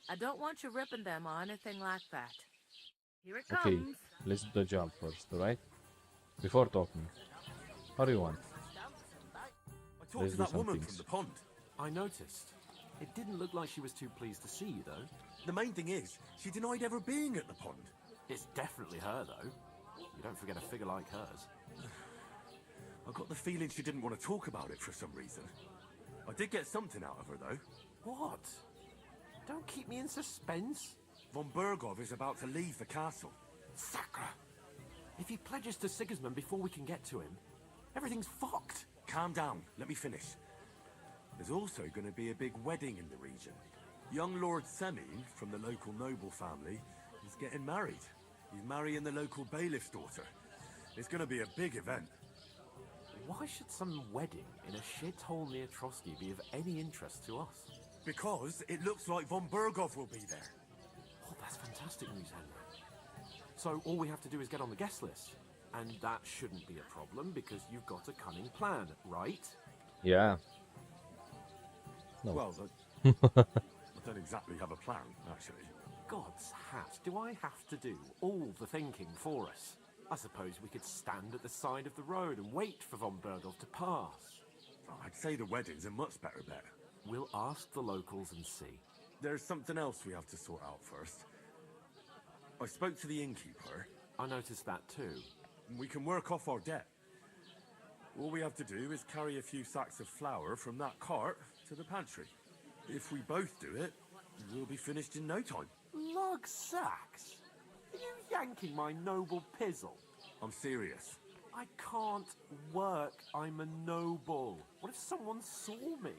S2: I don't want you ripping them or anything like that. Here it
S1: Okay,
S2: comes.
S1: let's do the job first, alright? Before talking. How do you want?
S8: I
S1: Let's
S8: talked to
S1: do
S8: that
S1: some
S8: woman
S1: things.
S8: from the pond. I noticed. It didn't look like she was too pleased to see you, though.
S3: The main thing is, she denied ever being at the pond.
S8: It's definitely her, though. You don't forget a figure like hers.
S3: I got the feeling she didn't want to talk about it for some reason. I did get something out of her, though.
S8: What? Don't keep me in suspense.
S3: Von Burgov is about to leave the castle.
S8: Sacre! If he pledges to Sigismund before we can get to him, everything's fucked.
S3: Calm down, let me finish. There's also going to be a big wedding in the region. Young Lord Semmi, from the local noble family, is getting married. He's marrying the local bailiff's daughter. It's going to be a big event.
S8: Why should some wedding in a shithole near Trotsky be of any interest to us?
S3: Because it looks like von Berghoff will be there.
S8: Oh, that's fantastic news, Henry. So all we have to do is get on the guest list. And that shouldn't be a problem because you've got a cunning plan, right?
S1: Yeah. No.
S3: Well, I don't exactly have a plan, actually.
S8: God's hat, do I have to do all the thinking for us? I suppose we could stand at the side of the road and wait for von Berghoff to pass.
S3: I'd say the wedding's a much better bet.
S8: We'll ask the locals and see.
S3: There's something else we have to sort out first. I spoke to the innkeeper.
S8: I noticed that too.
S3: We can work off our debt. All we have to do is carry a few sacks of flour from that cart to the pantry. If we both do it, we'll be finished in no time.
S8: Lug sacks? Are you yanking my noble pizzle?
S3: I'm serious.
S8: I can't work. I'm a noble. What if someone saw me?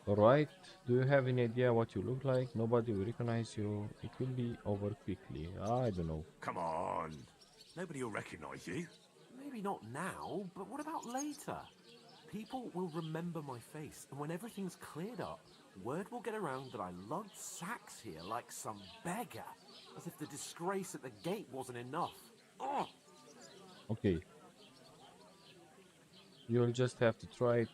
S1: Alright, do you have any idea what you look like? Nobody will recognize you. It will be over quickly. I don't know.
S3: Come on. Nobody will recognize you.
S8: Maybe not now, but what about later? People will remember my face, and when everything's cleared up, word will get around that I lugged sacks here like some beggar. As if the disgrace at the gate wasn't enough. Oh!
S1: Okay. You'll just have to try it.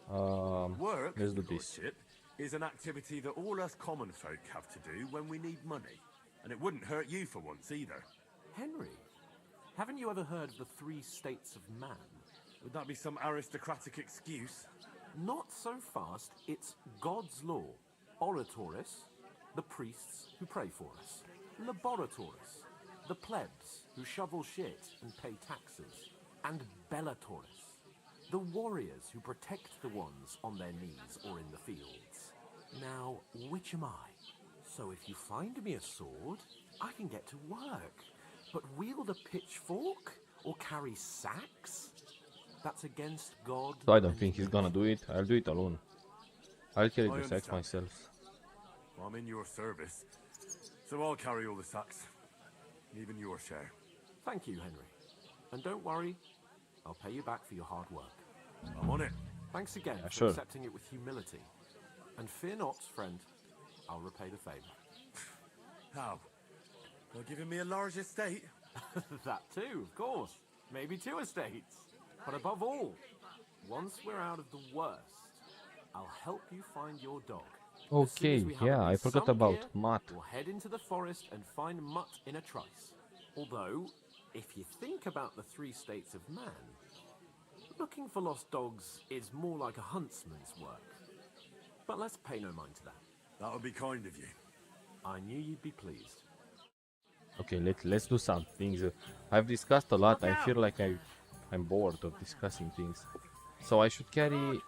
S3: Work,
S1: let's do
S3: Your
S1: this.
S3: Lordship, is an activity that all us common folk have to do when we need money. And it wouldn't hurt you for once either.
S8: Henry, haven't you ever heard of the 3 states of man?
S3: Would that be some aristocratic excuse?
S8: Not so fast. It's God's law. Oratoris, the priests who pray for us. Laboratoris, the plebs who shovel shit and pay taxes. And Bellatoris, the warriors who protect the ones on their knees or in the fields. Now, which am I? So if you find me a sword, I can get to work. But wield a pitchfork or carry sacks? That's against God.
S1: So I don't think he's gonna do it. I'll do it alone. I'll carry the sacks
S3: understand.
S1: myself.
S3: I'm in your service, so I'll carry all the sacks. Even your share.
S8: Thank you, Henry. And don't worry, I'll pay you back for your hard work.
S3: I'm on it.
S8: Thanks again for
S1: sure.
S8: accepting it with humility. And fear not, friend, I'll repay the favor.
S3: How? By giving me a large estate?
S8: That too, of course. Maybe 2 estates. But above all, once we're out of the worst, I'll help you find your dog. As soon
S1: Okay,
S8: as we have
S1: yeah,
S8: at
S1: I
S8: least
S1: forgot
S8: some
S1: about
S8: gear,
S1: Matt.
S8: We'll head into the forest and find Mutt in a trice. Although, if you think about the 3 states of man, looking for lost dogs is more like a huntsman's work. But let's pay no mind to that.
S3: That would be kind of you.
S8: I knew you'd be pleased.
S1: Okay, let's do some things. I've discussed a lot. I feel like I'm bored of discussing things. So I should carry...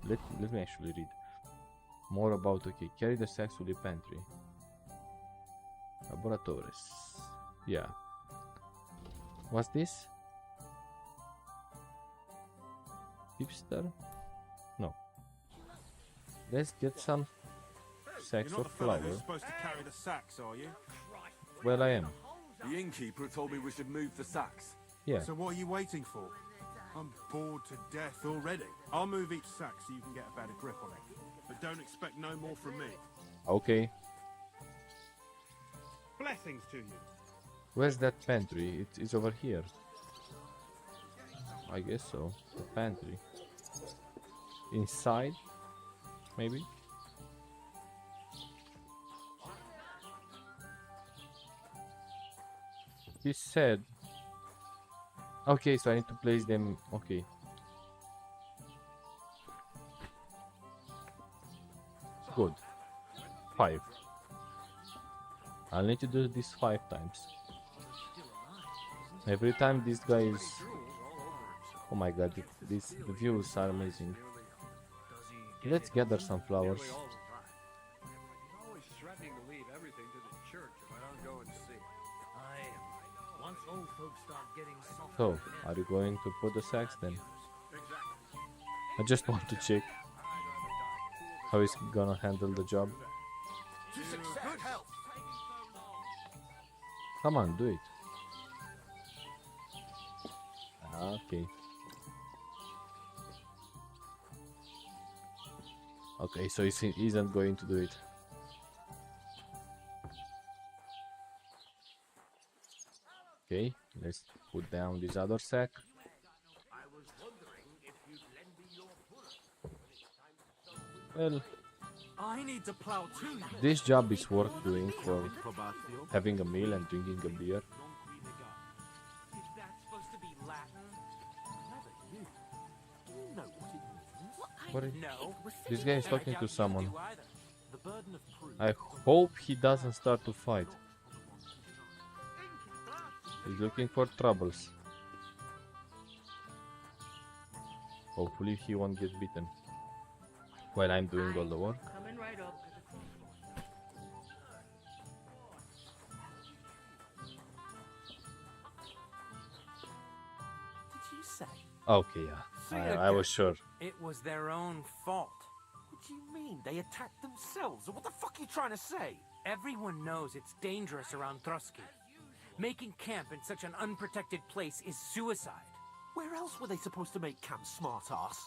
S1: Let me actually read. More about... Okay, carry the sacks to the pantry. Laboratories. Yeah. What's this? Hipster? No. Let's get some sacks
S13: You're not
S1: of
S13: the fellow
S1: flour.
S13: who's supposed to carry the sacks, are you?
S1: Well, I am.
S3: The innkeeper told me we should move the sacks.
S1: Yeah.
S13: So what are you waiting for? I'm bored to death already. I'll move each sack so you can get a better grip on it. But don't expect no more from me.
S1: Okay.
S13: Blessings to you.
S1: Where's that pantry? It's over here. I guess so. The pantry. Inside? Maybe? He said... Okay, so I need to place them... Okay. Good. 5. I'll need to do this 5 times. Every time this guy is... Oh my god, the views are amazing. Let's gather some flowers. So, are you going to put the sacks then? I just want to check. How is he gonna handle the job? Come on, do it. Okay. Okay, so he isn't going to do it. Okay, let's put down this other sack. Well,
S8: I need to plow too.
S1: this job is worth doing for having a meal and drinking a beer.
S8: Is that supposed to be Latin? Never you. Do you know what it means?
S1: What is...
S8: No.
S1: This guy is talking to someone.
S8: The burden of proof.
S1: I hope he doesn't start to fight. He's looking for troubles. Hopefully he won't get beaten while I'm doing all the work.
S12: Coming right up.
S8: Did you say?
S1: Okay, yeah. I was sure.
S14: It was their own fault.
S8: What do you mean? They attacked themselves? What the fuck are you trying to say?
S14: Everyone knows it's dangerous around Trotsky. Making camp in such an unprotected place is suicide.
S8: Where else were they supposed to make camp, smart-ass?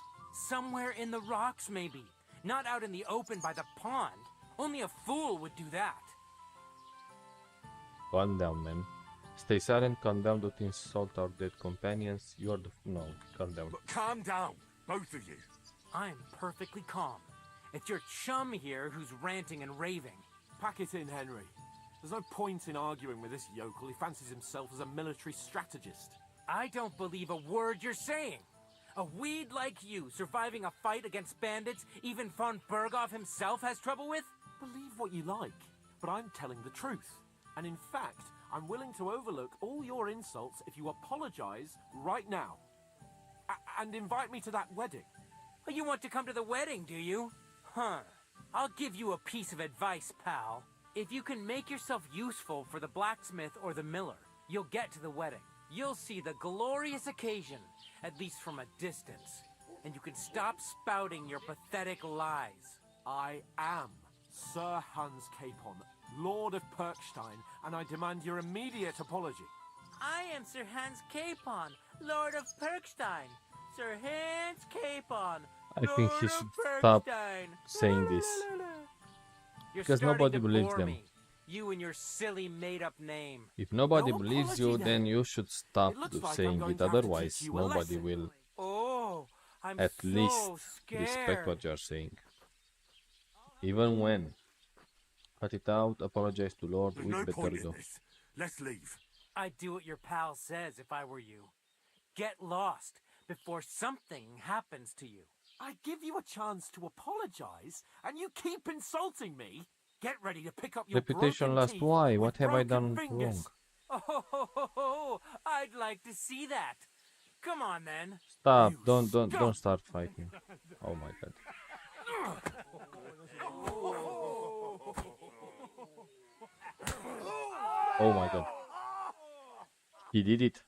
S14: Somewhere in the rocks, maybe. Not out in the open by the pond. Only a fool would do that.
S1: Calm down, man. Stay silent, calm down, don't insult our dead companions. You're the... No, calm down.
S3: But calm down, both of you.
S14: I'm perfectly calm. It's your chum here who's ranting and raving.
S8: Pack it in, Henry. There's no point in arguing with this yokel. He fancies himself as a military strategist.
S14: I don't believe a word you're saying. A weed like you, surviving a fight against bandits, even von Berghoff himself has trouble with?
S8: Believe what you like, but I'm telling the truth. And in fact, I'm willing to overlook all your insults if you apologize right now. And invite me to that wedding.
S14: Oh, you want to come to the wedding, do you? Huh. I'll give you a piece of advice, pal. If you can make yourself useful for the blacksmith or the miller, you'll get to the wedding. You'll see the glorious occasion, at least from a distance. And you can stop spouting your pathetic lies.
S8: I am Sir Hans Capon, Lord of Perkstein, and I demand your immediate apology.
S14: I am Sir Hans Capon, Lord of Perkstein. Sir Hans Capon,
S1: I think he should stop saying this. Because nobody believes them.
S14: You and your silly made-up name.
S1: If nobody believes you, then you should stop saying it. Otherwise, nobody will at least respect what you're saying. Even when. Cut it out, apologize to Lord, we'd better go.
S3: Let's leave.
S14: I'd do what your pal says if I were you. Get lost before something happens to you.
S8: I give you a chance to apologize, and you keep insulting me. Get ready to pick up your
S1: Reputation lost. Why? What have I done wrong?
S14: Oh, I'd like to see that. Come on then.
S1: Stop! Don't start fighting. Oh my god. Oh my god. He did it.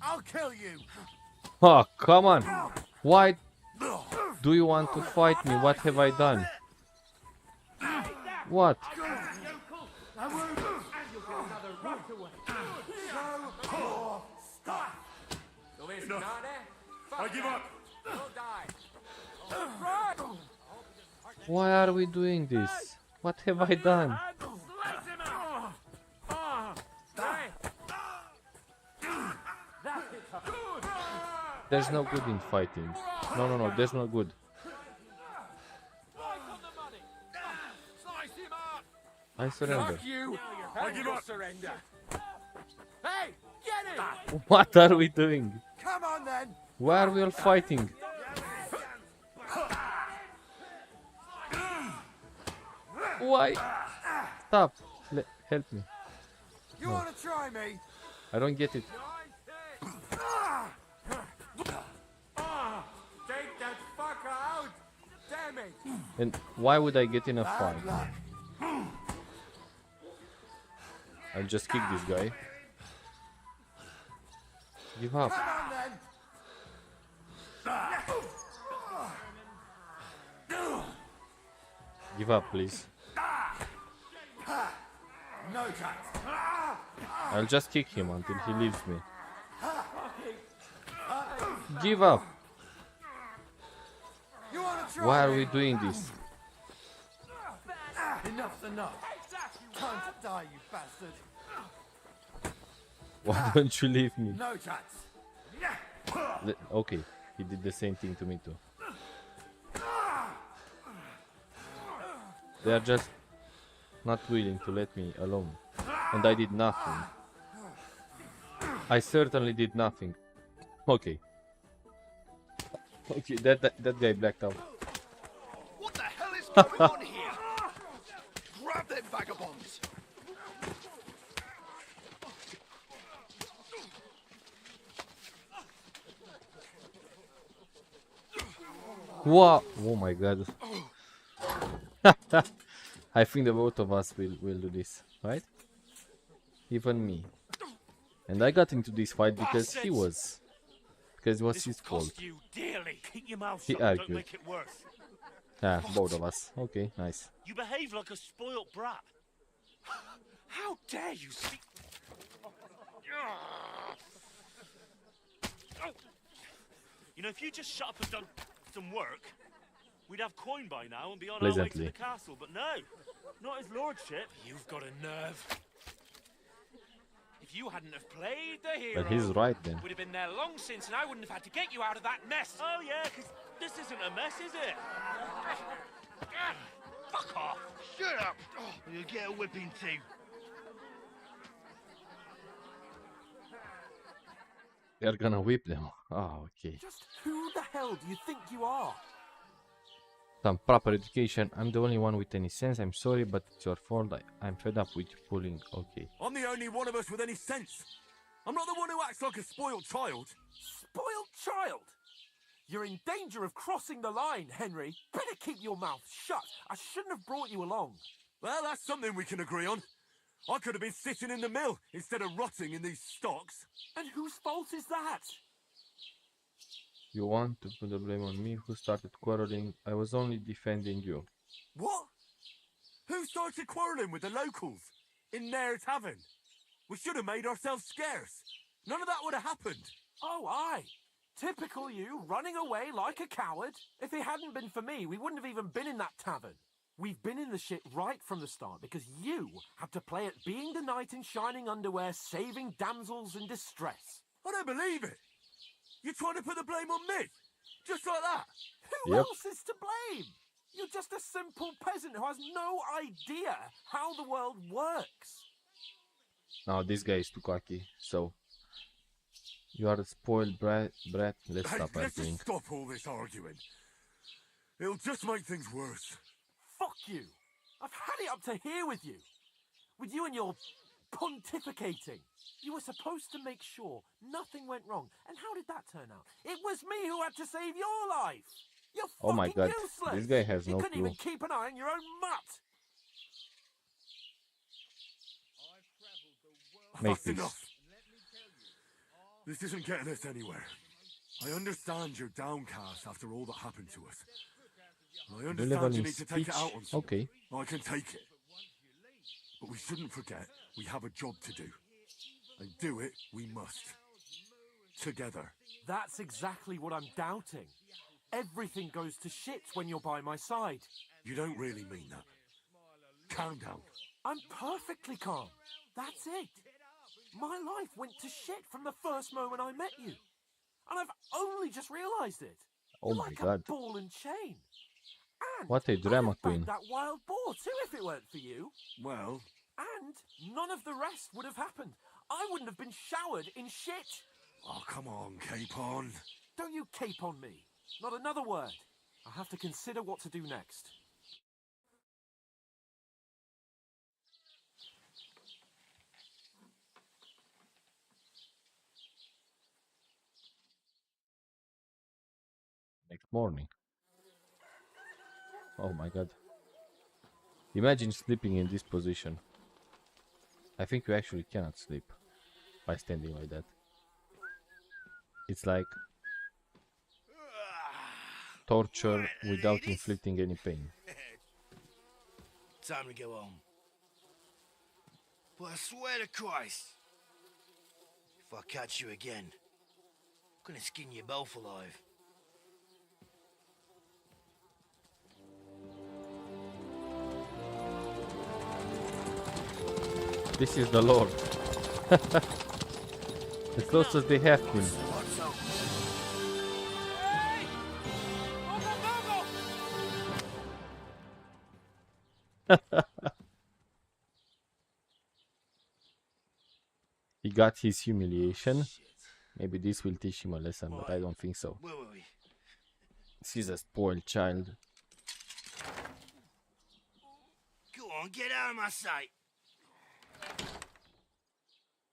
S3: I'll kill you.
S1: Oh, come on. Why do you want to fight me? What have I done? What?
S3: I give up.
S1: Why are we doing this? What have I done? There's no good in fighting. No, there's no good. I surrender.
S3: I give up.
S8: Surrender. Hey, get it!
S1: What are we doing?
S3: Come on then.
S1: Why are we all fighting? Why? Stop. Help me.
S3: You
S1: No.
S3: want to try me?
S1: I don't get it.
S8: Take that fucker out! Damn it!
S1: And why would I get in a fight? I'll just kick this guy. Give up.
S3: Come on then.
S1: Give up, please.
S8: No chance.
S1: I'll just kick him until he leaves me. Give up. Why are we doing this?
S8: Enough's enough. Time to die, you bastard.
S1: Why don't you leave me?
S8: No chance.
S1: Okay, he did the same thing to me too. They are just not willing to let me alone. And I did nothing. I certainly did nothing. Okay. Okay, that guy blacked out.
S4: What the hell is going on here? Grab them vagabonds!
S1: What? Oh my god. I think the both of us will do this, right? Even me. And I got into this fight because he was. Because it was his fault.
S5: You dearly. Keep your mouth
S1: He
S5: shut.
S1: argued.
S5: Don't make it worse.
S1: Ah, both of us. Okay, nice.
S5: You behave like a spoilt brat. How dare you speak? You know, if you just shut up and done some work, we'd have coin by now and be on our way to
S1: Pleasantly.
S5: the castle. But no, not his lordship. You've got a nerve. If you hadn't have played the hero,
S1: But he's right then.
S5: we'd have been there long since, and I wouldn't have had to get you out of that mess. Oh yeah, because this isn't a mess, is it? Fuck off!
S4: Shut up! You'll get a whipping too.
S1: They're gonna whip them. Oh, okay.
S8: Just who the hell do you think you are?
S1: Some proper education. I'm the only one with any sense. I'm sorry, but it's your fault. I'm fed up with you pulling. Okay.
S3: I'm the only one of us with any sense. I'm not the one who acts like a spoiled child.
S8: Spoiled child? You're in danger of crossing the line, Henry. Better keep your mouth shut. I shouldn't have brought you along.
S3: Well, that's something we can agree on. I could have been sitting in the mill instead of rotting in these stocks.
S8: And whose fault is that?
S1: You want to put the blame on me? Who started quarreling? I was only defending you.
S3: What? Who started quarrelling with the locals in their tavern? We should have made ourselves scarce. None of that would have happened.
S8: Oh, aye. Typical you, running away like a coward. If it hadn't been for me, we wouldn't have even been in that tavern. We've been in the shit right from the start because you had to play at being the knight in shining underwear, saving damsels in distress.
S3: I don't believe it. You're trying to put the blame on me? Just like that?
S8: Who else is to blame? You're just a simple peasant who has no idea how the world works.
S1: Now this guy is too cocky, so you are a spoiled brat. Let's stop
S3: Let's
S1: arguing.
S3: just stop all this arguing. It'll just make things worse.
S8: Fuck you. I've had it up to here with you. With you and your pontificating. You were supposed to make sure nothing went wrong. And how did that turn out? It was me who had to save your life. You're
S1: Oh my
S8: fucking
S1: god,
S8: useless.
S1: this guy has
S8: you
S1: no
S8: couldn't
S1: clue.
S8: even keep an eye on your own mutt.
S1: Make
S3: That's
S1: peace.
S3: enough. This isn't getting us anywhere. I understand you're downcast after all that happened to us. And I
S1: Do you level
S3: understand you
S1: in
S3: need to take it
S1: speech?
S3: out on someone.
S1: Okay.
S3: I can take it. But we shouldn't forget we have a job to do. And do it we must. Together.
S8: That's exactly what I'm doubting. Everything goes to shit when you're by my side.
S3: You don't really mean that. Calm down.
S8: I'm perfectly calm. That's it. My life went to shit from the first moment I met you. And I've only just realised it.
S1: Oh
S8: You're
S1: my
S8: like
S1: god.
S8: a ball and chain. And
S1: What a drama
S8: I'd have
S1: queen.
S8: bagged that wild boar too if it weren't for you.
S3: Well,
S8: And none of the rest would have happened. I wouldn't have been showered in shit.
S3: oh, come on, Capon.
S8: Don't you cape on me. Not another word. I have to consider what to do next.
S1: Next morning. Oh my god. Imagine sleeping in this position. I think you actually cannot sleep by standing like that. It's like torture without inflicting any pain.
S10: time to go home. But I swear to Christ, if I catch you again, I'm gonna skin you both alive.
S1: This is the Lord. The closest they have been. He got his humiliation. Maybe this will teach him a lesson, but I don't think so.
S10: Where were we?
S1: She's a spoiled child.
S10: Go on, get out of my sight.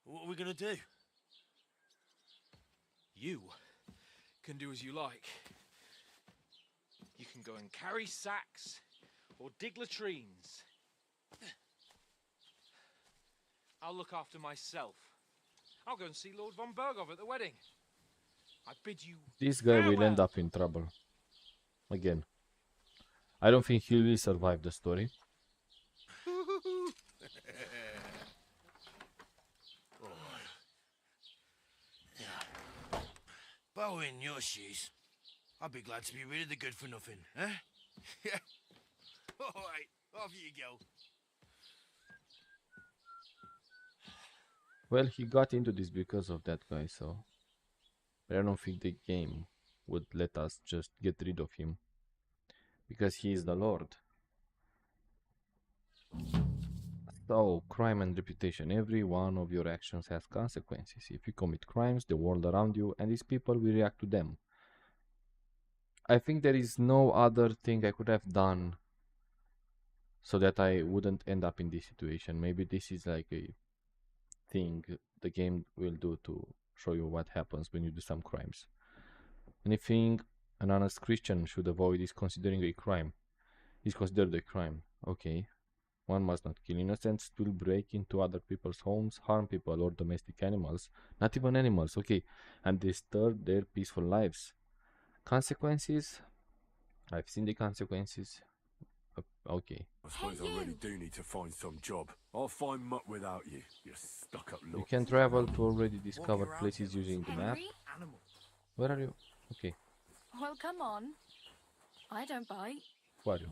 S10: What are we gonna do?
S6: You can do as you like. You can go and carry sacks or dig latrines. I'll look after myself. I'll go and see Lord von Bergov at the wedding. I bid you
S1: This guy will end
S6: farewell.
S1: up in trouble. Again. I don't think he will survive the story.
S10: If I were in your shoes, I'd be glad to be rid of the good for nothing, eh? Yeah. All right, off you go.
S1: Well, he got into this because of that guy, so... But I don't think the game would let us just get rid of him. Because he is the Lord. So, crime and reputation. Every one of your actions has consequences. If you commit crimes, the world around you and these people will react to them. I think there is no other thing I could have done so that I wouldn't end up in this situation. Maybe this is like a thing the game will do to show you what happens when you do some crimes. Anything an honest Christian should avoid is considering a crime. Is considered a crime. Okay. One must not kill innocents, will break into other people's homes, harm people or domestic animals, not even animals, okay, and disturb their peaceful lives. Consequences? I've seen the consequences. Okay.
S3: I suppose I really do need to find some job. I'll find muck without you, you stuck-up
S1: You
S3: look.
S1: can travel to already discovered places using the map. Where are you? Okay.
S7: Well, come on. I don't bite.
S1: Who are you?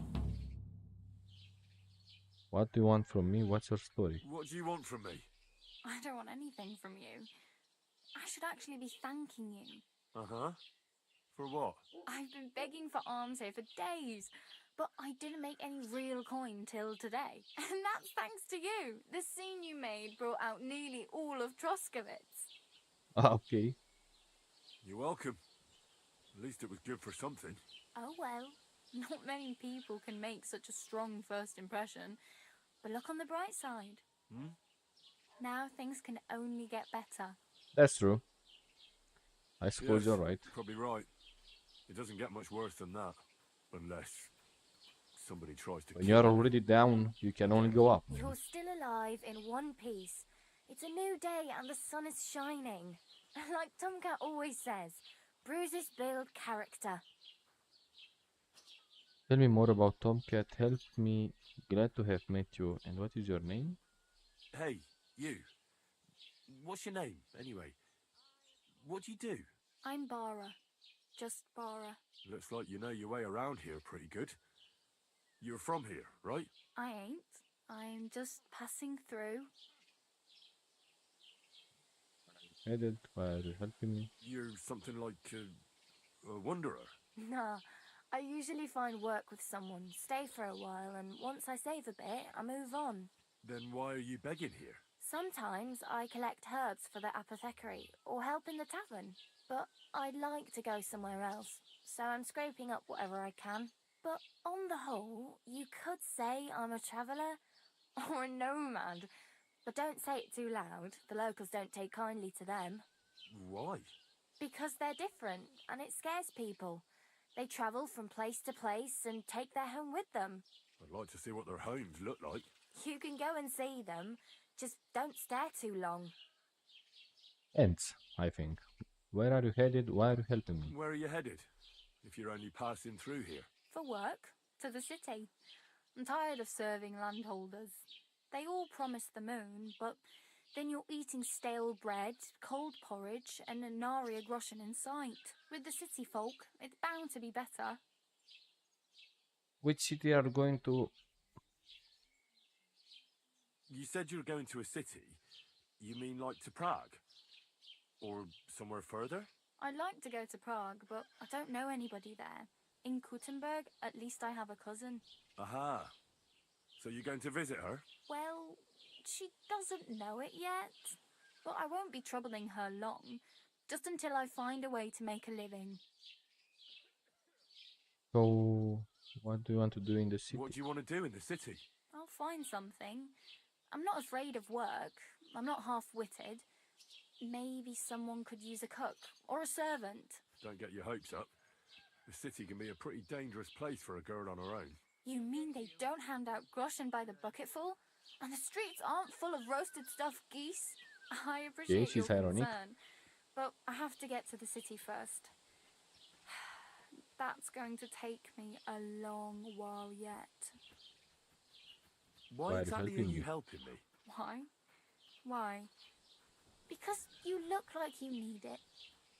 S1: What do you want from me? What's your story?
S3: What do you want from me?
S7: I don't want anything from you. I should actually be thanking you.
S3: Uh-huh. For what?
S7: I've been begging for alms here for days, but I didn't make any real coin till today. And that's thanks to you. The scene you made brought out nearly all of Troskowitz.
S1: Okay.
S3: You're welcome. At least it was good for something.
S7: Oh well, not many people can make such a strong first impression. But look on the bright side. Now things can only get better.
S1: That's true. I suppose
S3: Yes,
S1: you're right.
S3: Probably right. It doesn't get much worse than that. Unless somebody tries to
S1: When
S3: kill
S1: you're
S3: you.
S1: already down, you can only go up.
S7: You're still alive in one piece. It's a new day and the sun is shining. Like Tomcat always says, bruises build character.
S1: Tell me more about Tomcat. Help me. Glad to have met you. And what is your name?
S3: Hey, you. What's your name, anyway? What do you do?
S7: I'm Bara. Just Bara.
S3: Looks like you know your way around here pretty good. You're from here, right?
S7: I ain't. I'm just passing through.
S1: Headed. Why are you helping me?
S3: You're something like a wanderer.
S7: Nah, I usually find work with someone, stay for a while, and once I save a bit, I move on.
S3: Then why are you begging here?
S7: Sometimes I collect herbs for the apothecary, or help in the tavern. But I'd like to go somewhere else, so I'm scraping up whatever I can. But on the whole, you could say I'm a traveller, or a nomad. But don't say it too loud, the locals don't take kindly to them.
S3: Why?
S7: Because they're different, and it scares people. They travel from place to place and take their home with them.
S3: I'd like to see what their homes look like.
S7: You can go and see them, just don't stare too long.
S1: Ents, I think. Where are you headed? Why are you helping me?
S3: Where are you headed? If you're only passing through here.
S7: For work, to the city. I'm tired of serving landholders. They all promise the moon, but then you're eating stale bread, cold porridge, and a nary a groschen in sight. With the city folk, it's bound to be better.
S1: Which city are going to?
S3: You said you were going to a city. You mean like to Prague? Or somewhere further?
S7: I'd like to go to Prague, but I don't know anybody there. In Kuttenberg, at least I have a cousin.
S3: Aha. So you're going to visit her?
S7: Well, she doesn't know it yet. But I won't be troubling her long, just until I find a way to make a living.
S1: So, what do you want to do in the city?
S3: What do you want to do in the city?
S7: I'll find something. I'm not afraid of work. I'm not half-witted. Maybe someone could use a cook or a servant.
S3: Don't get your hopes up. The city can be a pretty dangerous place for a girl on her own.
S7: You mean they don't hand out groschen by the bucketful? And the streets aren't full of roasted stuffed geese? I appreciate
S1: she's
S7: your
S1: ironic.
S7: concern, but I have to get to the city first. That's going to take me a long while yet.
S3: Why exactly are you helping me?
S7: Why? Why? Because you look like you need it.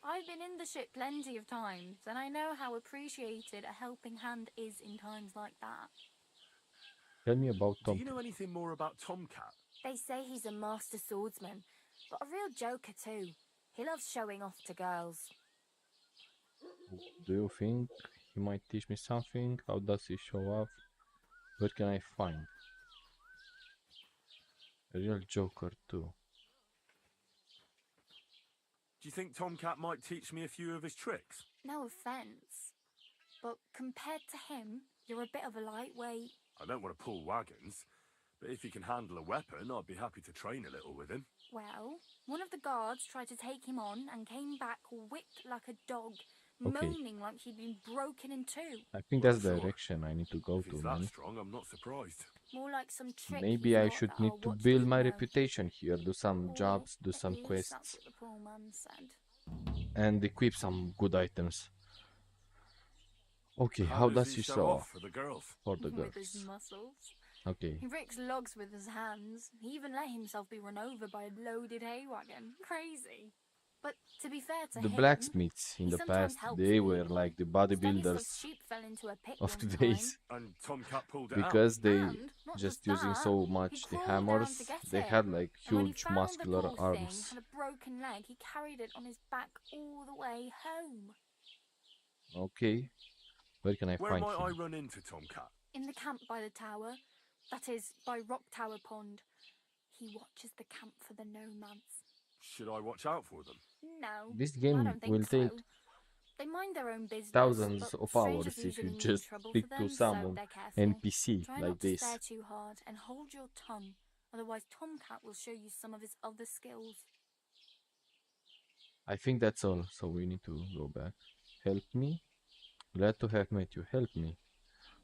S7: I've been in the ship plenty of times, and I know how appreciated a helping hand is in times like that.
S1: Tell me about Tom.
S3: Do you know anything more about Tomcat?
S7: They say he's a master swordsman, but a real joker too. He loves showing off to girls.
S1: Do you think he might teach me something? How does he show off? Where can I find? A real joker too.
S3: Do you think Tomcat might teach me a few of his tricks?
S7: No offence, but compared to him, you're a bit of a lightweight.
S3: I don't want to pull wagons, but if he can handle a weapon, I'd be happy to train a little with him.
S7: Well, one of the guards tried to take him on and came back whipped like a dog,
S1: Okay.
S7: moaning like he'd been broken in two.
S1: I think that's the direction I need to go
S3: If
S1: to,
S3: he's
S1: man.
S3: that strong, I'm not surprised.
S7: More like some trick
S1: Maybe
S7: he's
S1: I
S7: got
S1: should
S7: that
S1: need
S7: I'll
S1: to
S7: watch
S1: build
S7: you
S1: my
S7: know.
S1: reputation here, do some jobs, do some
S7: At least
S1: quests,
S7: that's what the poor man said.
S1: and equip some good items. Okay,
S3: How
S1: how
S3: does
S1: does
S3: he
S1: he
S3: show
S1: show
S3: off
S1: off?
S3: for the girls?
S1: For the
S7: With his
S1: girls.
S7: muscles.
S1: Okay.
S7: He breaks logs with his hands. He even let himself be run over by a loaded hay wagon. Crazy. But to be fair to
S1: The
S7: him,
S1: blacksmiths in
S7: he
S1: the
S7: sometimes
S1: past,
S7: helps
S1: they
S7: me.
S1: were like the
S7: Stenislav's
S1: bodybuilders
S7: sheep fell into a pit
S1: of
S7: one
S1: the
S7: time.
S1: days.
S3: And Tomcat pulled it
S1: Because they
S7: And not
S1: just
S7: just
S1: using
S7: that,
S1: so
S7: he
S1: much the
S7: crawled down to
S1: hammers,
S7: get
S1: they
S7: it.
S1: had like
S7: And when he
S1: huge
S7: found the
S1: muscular
S7: poor thing
S1: arms.
S7: had a broken leg, he carried it on his back all the way home.
S1: Okay, where can I
S3: Where
S1: find
S3: might I
S1: him?
S3: run into Tomcat?
S7: In the camp by the tower, that is, by Rock Tower Pond. He watches the camp for the nomads.
S3: Should I watch out for them?
S7: No,
S1: This
S7: I
S1: game
S7: don't think
S1: will
S7: so.
S1: take
S7: They mind their own business,
S1: thousands
S7: but
S1: of
S7: strangers
S1: hours if
S7: usually
S1: you
S7: mean
S1: just
S7: trouble
S1: speak
S7: for
S1: to
S7: them, so
S1: someone
S7: they're careful.
S1: NPC
S7: Try
S1: like
S7: not to
S1: this.
S7: stare too hard and hold your tongue, otherwise Tomcat will show you some of his other skills.
S1: I think that's all, so we need to go back. Help me? Glad to have met you. Help me.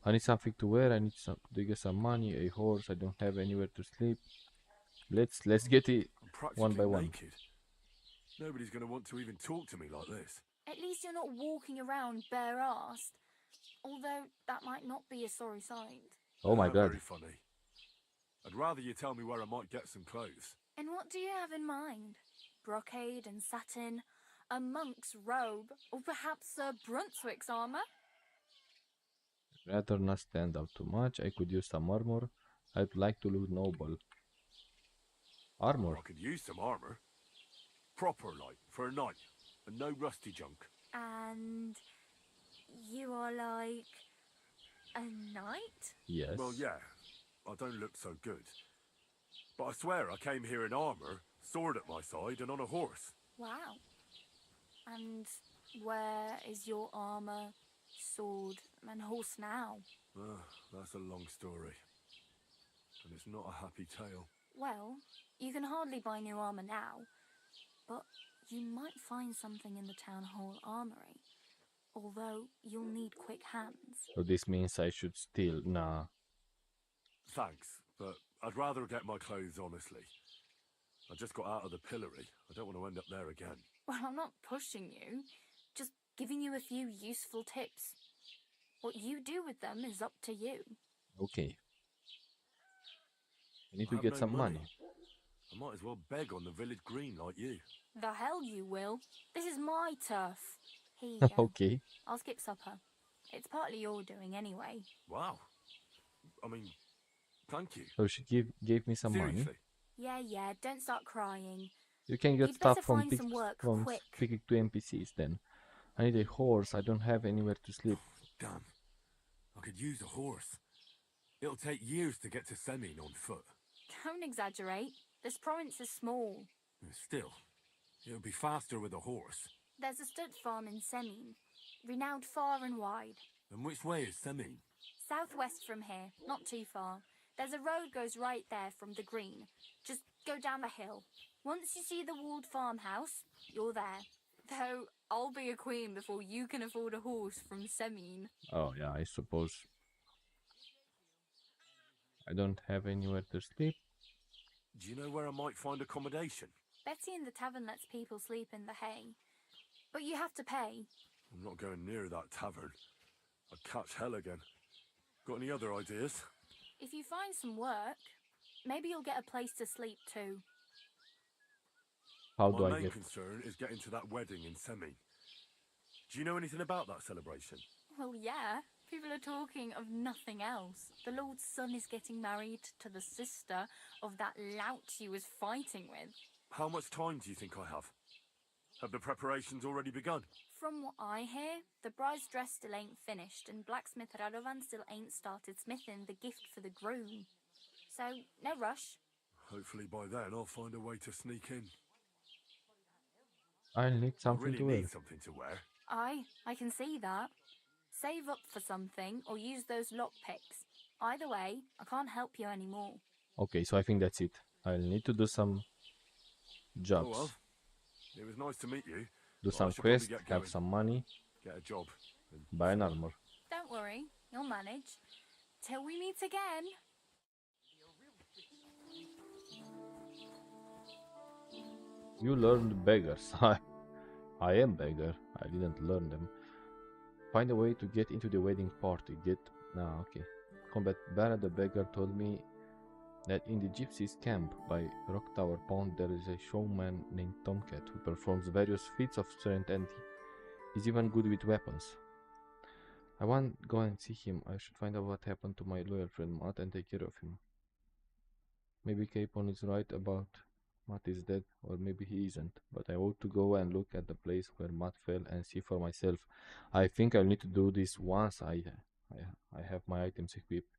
S1: I need something to wear, I need to get some money, a horse, I don't have anywhere to sleep. Let's get it
S3: I'm
S1: one by
S3: practically
S1: one.
S3: naked. Nobody's going to want to even talk to me like this.
S7: At least you're not walking around bare-assed, although that might not be a sorry sight.
S1: Oh my god.
S3: Very funny. I'd rather you tell me where I might get some clothes.
S7: And what do you have in mind? Brocade and satin, a monk's robe, or perhaps a Brunswick's armour?
S1: Rather not stand out too much. I could use some armor. I'd like to look noble. Armor?
S3: I could use some armour. Proper, like, for a knight. And no rusty junk.
S7: And you are like a knight?
S1: Yes.
S3: Well, yeah. I don't look so good. But I swear I came here in armour, sword at my side, and on a horse.
S7: Wow. And where is your armour, sword, and horse now?
S3: That's a long story. And it's not a happy tale.
S7: Well, you can hardly buy new armour now, but you might find something in the town hall armoury. Although you'll need quick hands.
S1: So this means I should steal. Nah.
S3: Thanks, but I'd rather get my clothes honestly. I just got out of the pillory. I don't want to end up there again.
S7: Well, I'm not pushing you, just giving you a few useful tips. What you do with them is up to you.
S1: Okay. I need
S3: I
S1: to
S3: have
S1: get
S3: no
S1: some money.
S3: I might as well beg on the village green like you.
S7: The hell you will. This is my turf. Here you go.
S1: Okay.
S7: I'll skip supper. It's partly your doing anyway.
S3: Wow. I mean, thank you.
S1: So she gave me some money.
S3: Seriously.
S7: Yeah, don't start crying.
S1: You can get
S7: You'd
S1: stuff
S7: better
S1: from
S7: find some work quick.
S1: picking to NPCs then. I need a horse. I don't have anywhere to sleep.
S3: Damn. I could use a horse. It'll take years to get to Semin on foot.
S7: Don't exaggerate. This province is small.
S3: Still, it'll be faster with a horse.
S7: There's a stud farm in Semin, renowned far and wide.
S3: And which way is Semin?
S7: Southwest from here, not too far. There's a road goes right there from the green. Just go down the hill. Once you see the walled farmhouse, you're there. Though I'll be a queen before you can afford a horse from Semin.
S1: Oh yeah, I suppose. I don't have anywhere to sleep.
S3: Do you know where I might find accommodation?
S7: Betty in the tavern lets people sleep in the hay. But you have to pay.
S3: I'm not going near that tavern. I'd catch hell again. Got any other ideas?
S7: If you find some work, maybe you'll get a place to sleep too.
S1: How do
S3: My
S1: I
S3: main
S1: get?
S3: concern is getting to that wedding in Semin. Do you know anything about that celebration?
S7: Well, yeah. People are talking of nothing else. The Lord's son is getting married to the sister of that lout he was fighting with.
S3: How much time do you think I have? Have the preparations already begun?
S7: From what I hear, the bride's dress still ain't finished, and blacksmith Radovan still ain't started smithing the gift for the groom. So, no rush.
S3: Hopefully by then I'll find a way to sneak in.
S1: I need something
S3: I really
S1: to wear.
S3: need something to wear.
S7: I can see that. Save up for something or use those lockpicks. Either way, I can't help you anymore.
S1: Okay, so I think that's it. I'll need to do some jobs.
S3: Oh well. It was nice to meet you.
S1: Do
S3: but I
S1: some
S3: should probably
S1: quests,
S3: get
S1: have
S3: going.
S1: some money,
S3: Get a job.
S1: buy an armor.
S7: Don't worry, you'll manage. Till we meet again.
S1: You learned beggars. I am beggar. I didn't learn them. Find a way to get into the wedding party. Okay. Combat Baron the beggar told me that in the gypsies camp by Rock Tower Pond there is a showman named Tomcat who performs various feats of strength and is even good with weapons. I want to go and see him. I should find out what happened to my loyal friend Matt and take care of him. Maybe Capon is right about Matt is dead, or maybe he isn't, but I ought to go and look at the place where Matt fell and see for myself. I think I'll need to do this once I have my items equipped.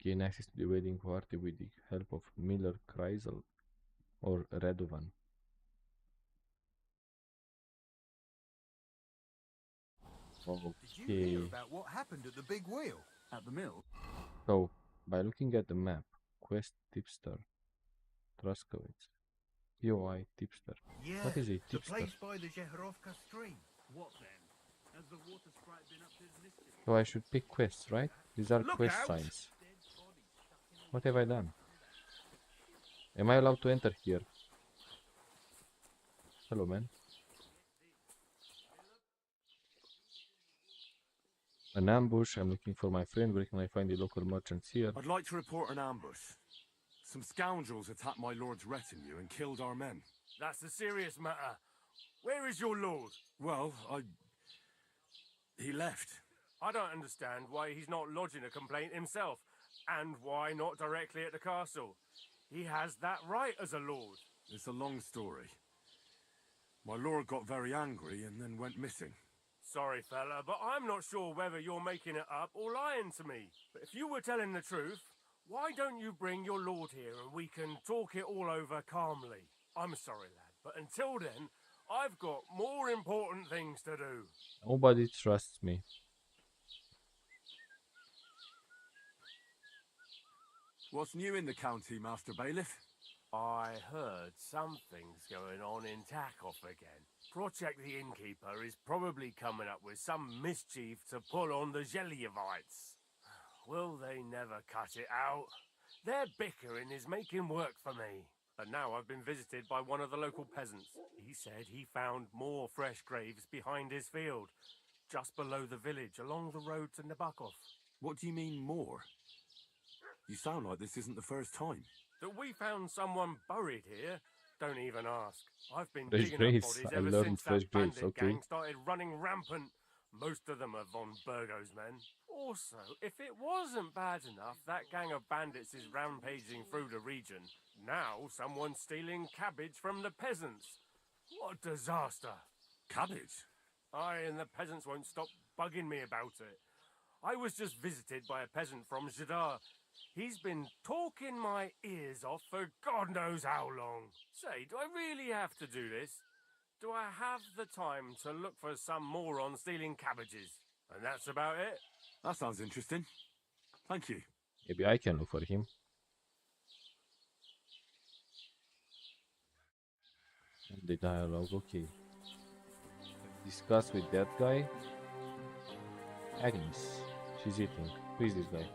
S1: Gain access to the wedding party with the help of Miller, Kreisel, or Radovan.
S15: Did you hear about what happened at the big wheel? At the mill?
S1: So, by looking at the map, Quest Tipster, Truskowitz, POI Tipster.
S15: Yeah,
S1: What is a
S15: the
S1: tipster?
S15: place by the Zheherovka stream. What then? Has the water sprite been up to his mischief?
S1: So I should pick quests, right? These are
S15: Look
S1: quest
S15: out!
S1: signs. What have I done? Am I allowed to enter here? Hello, man. An ambush. I'm looking for my friend. Where can I find the local merchants here?
S3: I'd like to report an ambush. Some scoundrels attacked my lord's retinue and killed our men.
S5: That's a serious matter. Where is your lord?
S3: Well, he left.
S5: I don't understand why he's not lodging a complaint himself, and why not directly at the castle. He has that right as a lord.
S3: It's a long story. My lord got very angry and then went missing.
S5: Sorry, fella, but I'm not sure whether you're making it up or lying to me. But if you were telling the truth, why don't you bring your lord here and we can talk it all over calmly? I'm sorry, lad, but until then, I've got more important things to do.
S1: Nobody trusts me.
S3: What's new in the county, Master Bailiff?
S5: I heard something's going on in Takov again. Project the Innkeeper is probably coming up with some mischief to pull on the Zelievites. Will they never cut it out? Their bickering is making work for me. And now I've been visited by one of the local peasants. He said he found more fresh graves behind his field, just below the village, along the road to Nabokov.
S3: What do you mean more? You sound like this isn't the first time.
S5: That we found someone buried here? Don't even ask. I've been
S1: Fresh
S5: digging up
S1: graves.
S5: bodies
S1: I
S5: ever
S1: learned
S5: since
S1: fresh
S5: that
S1: graves.
S5: bandit
S1: Okay.
S5: gang started running rampant. Most of them are von Burgo's men. Also, if it wasn't bad enough, that gang of bandits is rampaging through the region. Now someone's stealing cabbage from the peasants. What a disaster.
S3: Cabbage?
S5: Aye, and the peasants won't stop bugging me about it. I was just visited by a peasant from Jadar. He's been talking my ears off for God knows how long. Say, do I really have to do this? Do I have the time to look for some moron stealing cabbages? And that's about it.
S3: That sounds interesting. Thank you.
S1: Maybe I can look for him. The dialogue, okay. Discuss with that guy. Agnes. She's eating. Who is this guy?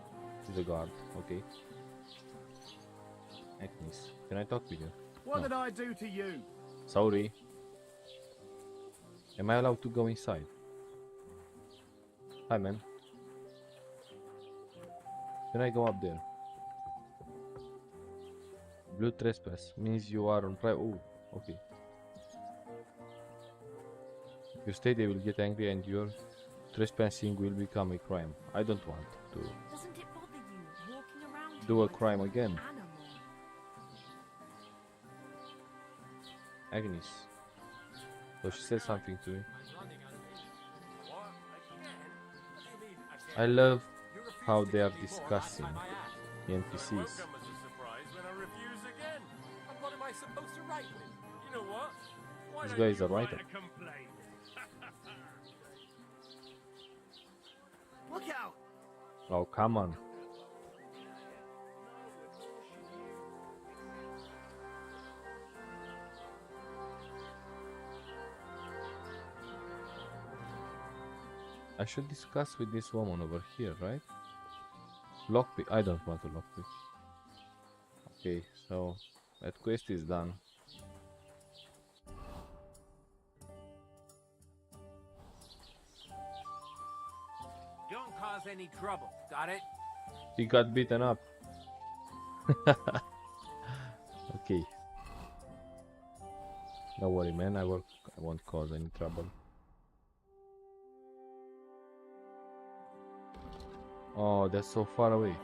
S1: She's a guard. Okay. Agnes. Can I talk with you?
S15: What
S1: No.
S15: did I do to you?
S1: Sorry. Am I allowed to go inside? Hi, man. Can I go up there? Blue trespass means you are on private. Oh, okay. If you stay, they will get angry and your trespassing will become a crime. I don't want to
S7: Doesn't it bother you walking around
S1: do
S7: here
S1: a
S7: like
S1: crime
S7: an
S1: again.
S7: animal?
S1: Agnes. So she said something to me. I love how they are discussing the NPCs.
S5: Welcome as a surprise when I refuse again. And what am I supposed to write with? You know what? Why
S1: This
S5: don't
S1: guy is
S5: you
S1: a writer.
S5: write a complaint?
S15: Look out!
S1: Oh, come on. I should discuss with this woman over here, right? Lockpick. I don't want to lockpick. Okay, so that quest is done.
S14: Don't cause any trouble. Got it?
S1: He got beaten up. Okay. Don't worry, man. I won't cause any trouble. Oh, that's so far away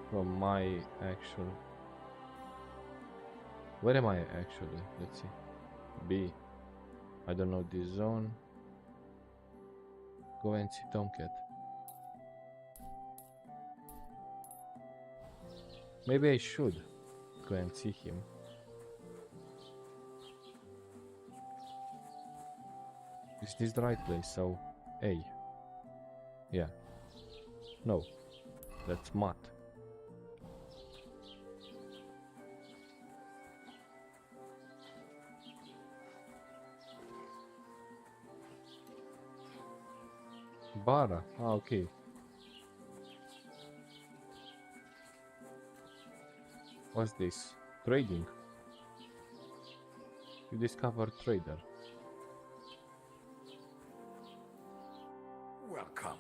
S1: from my actual. Where am I actually? Let's see. B. I don't know this zone. Go and see Tomcat. Maybe I should go and see him. Is this the right place? So, A. Yeah. No. That's Matt. Bara. Ah, okay. What's this? Trading. You discovered trader.
S16: Welcome.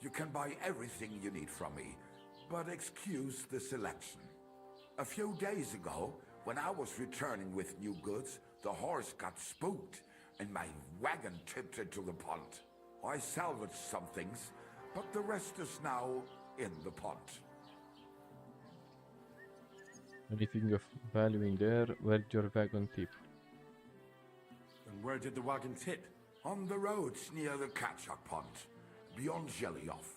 S16: You can buy everything you need from me, but excuse the selection. A few days ago, when I was returning with new goods, the horse got spooked and my wagon tipped into the pond. I salvaged some things, but the rest is now in the pond.
S1: Anything of value in there? Where'd your wagon tip?
S3: And where did the wagon tip?
S16: On the roads near the catch-up pond, beyond Jelly-Off.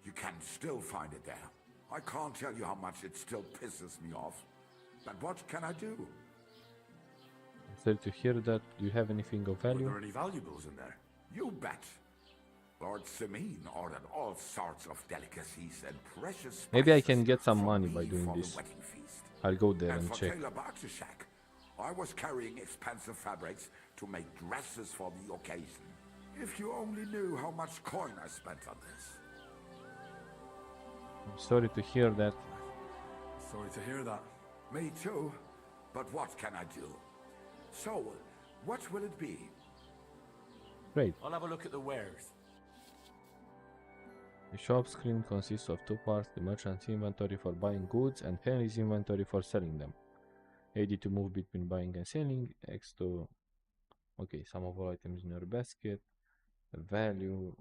S16: You can still find it there. I can't tell you how much it still pisses me off. But what can I do?
S1: Sorry to hear that. Do you have anything of value?
S3: Were there any valuables in there?
S16: You bet. Lord Samin ordered all sorts of delicacies and precious
S1: Maybe I
S16: spices
S1: can get some
S16: from
S1: money
S16: me
S1: by doing
S16: for the
S1: this.
S16: wedding feast.
S1: I'll go there
S16: And
S1: and
S16: for
S1: check.
S16: Taylor Bartishak, I was carrying expensive fabrics to make dresses for the occasion. If you only knew how much coin I spent on this.
S1: I'm sorry to hear that.
S3: Sorry to hear that.
S16: Me too. But what can I do? So, what will it be?
S1: Great.
S8: I'll have a look at the wares.
S1: The shop screen consists of two parts, the merchant's inventory for buying goods and Henry's inventory for selling them. AD to move between buying and selling, X to... Okay, some of all items in your basket, value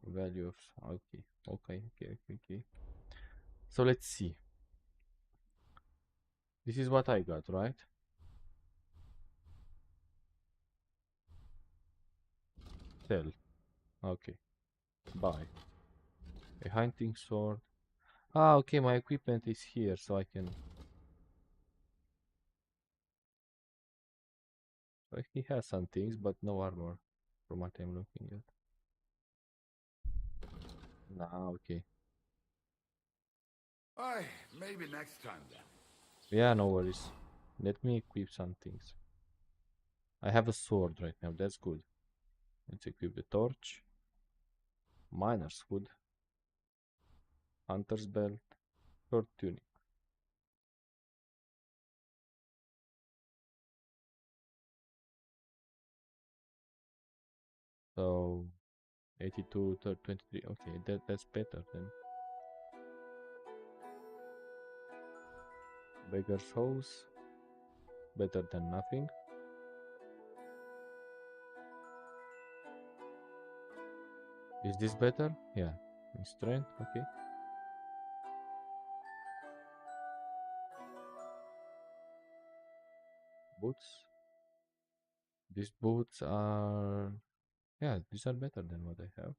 S1: of... Okay. So let's see. This is what I got, right? Sell. Okay. Buy. A hunting sword. Ah, okay, my equipment is here, so I can... So he has some things, but no armor, from what I'm looking at. Nah, okay.
S16: Aye, maybe next time then.
S1: Yeah, no worries. Let me equip some things. I have a sword right now, that's good. Let's equip the torch. Miner's hood. Hunter's belt. Short tunic. So 82, 23. Okay, that's better then. Beggar's hose. Better than nothing. Is this better? Yeah. In strength, okay. Boots. These boots are... Yeah, these are better than what I have.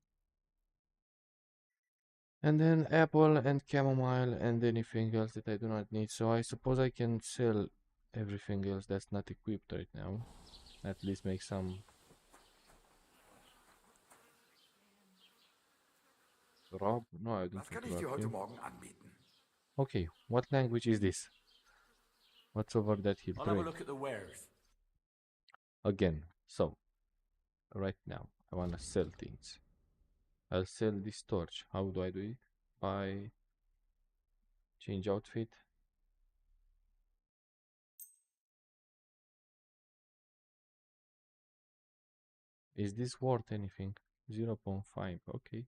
S1: And then apple and chamomile and anything else that I do not need. So I suppose I can sell everything else that's not equipped right now. At least make some... Rob? No, I don't
S16: Was kann
S1: want to
S16: ich dir
S1: rob
S16: heute
S1: him.
S16: Morgen anbieten?
S1: Okay, what language is this? What's over that hill?
S8: I'll have a
S1: Trade.
S8: look at the wares.
S1: Again, so right now I wanna sell things. I'll sell this torch. How do I do it? By change outfit. Is this worth anything? 0.5. Okay.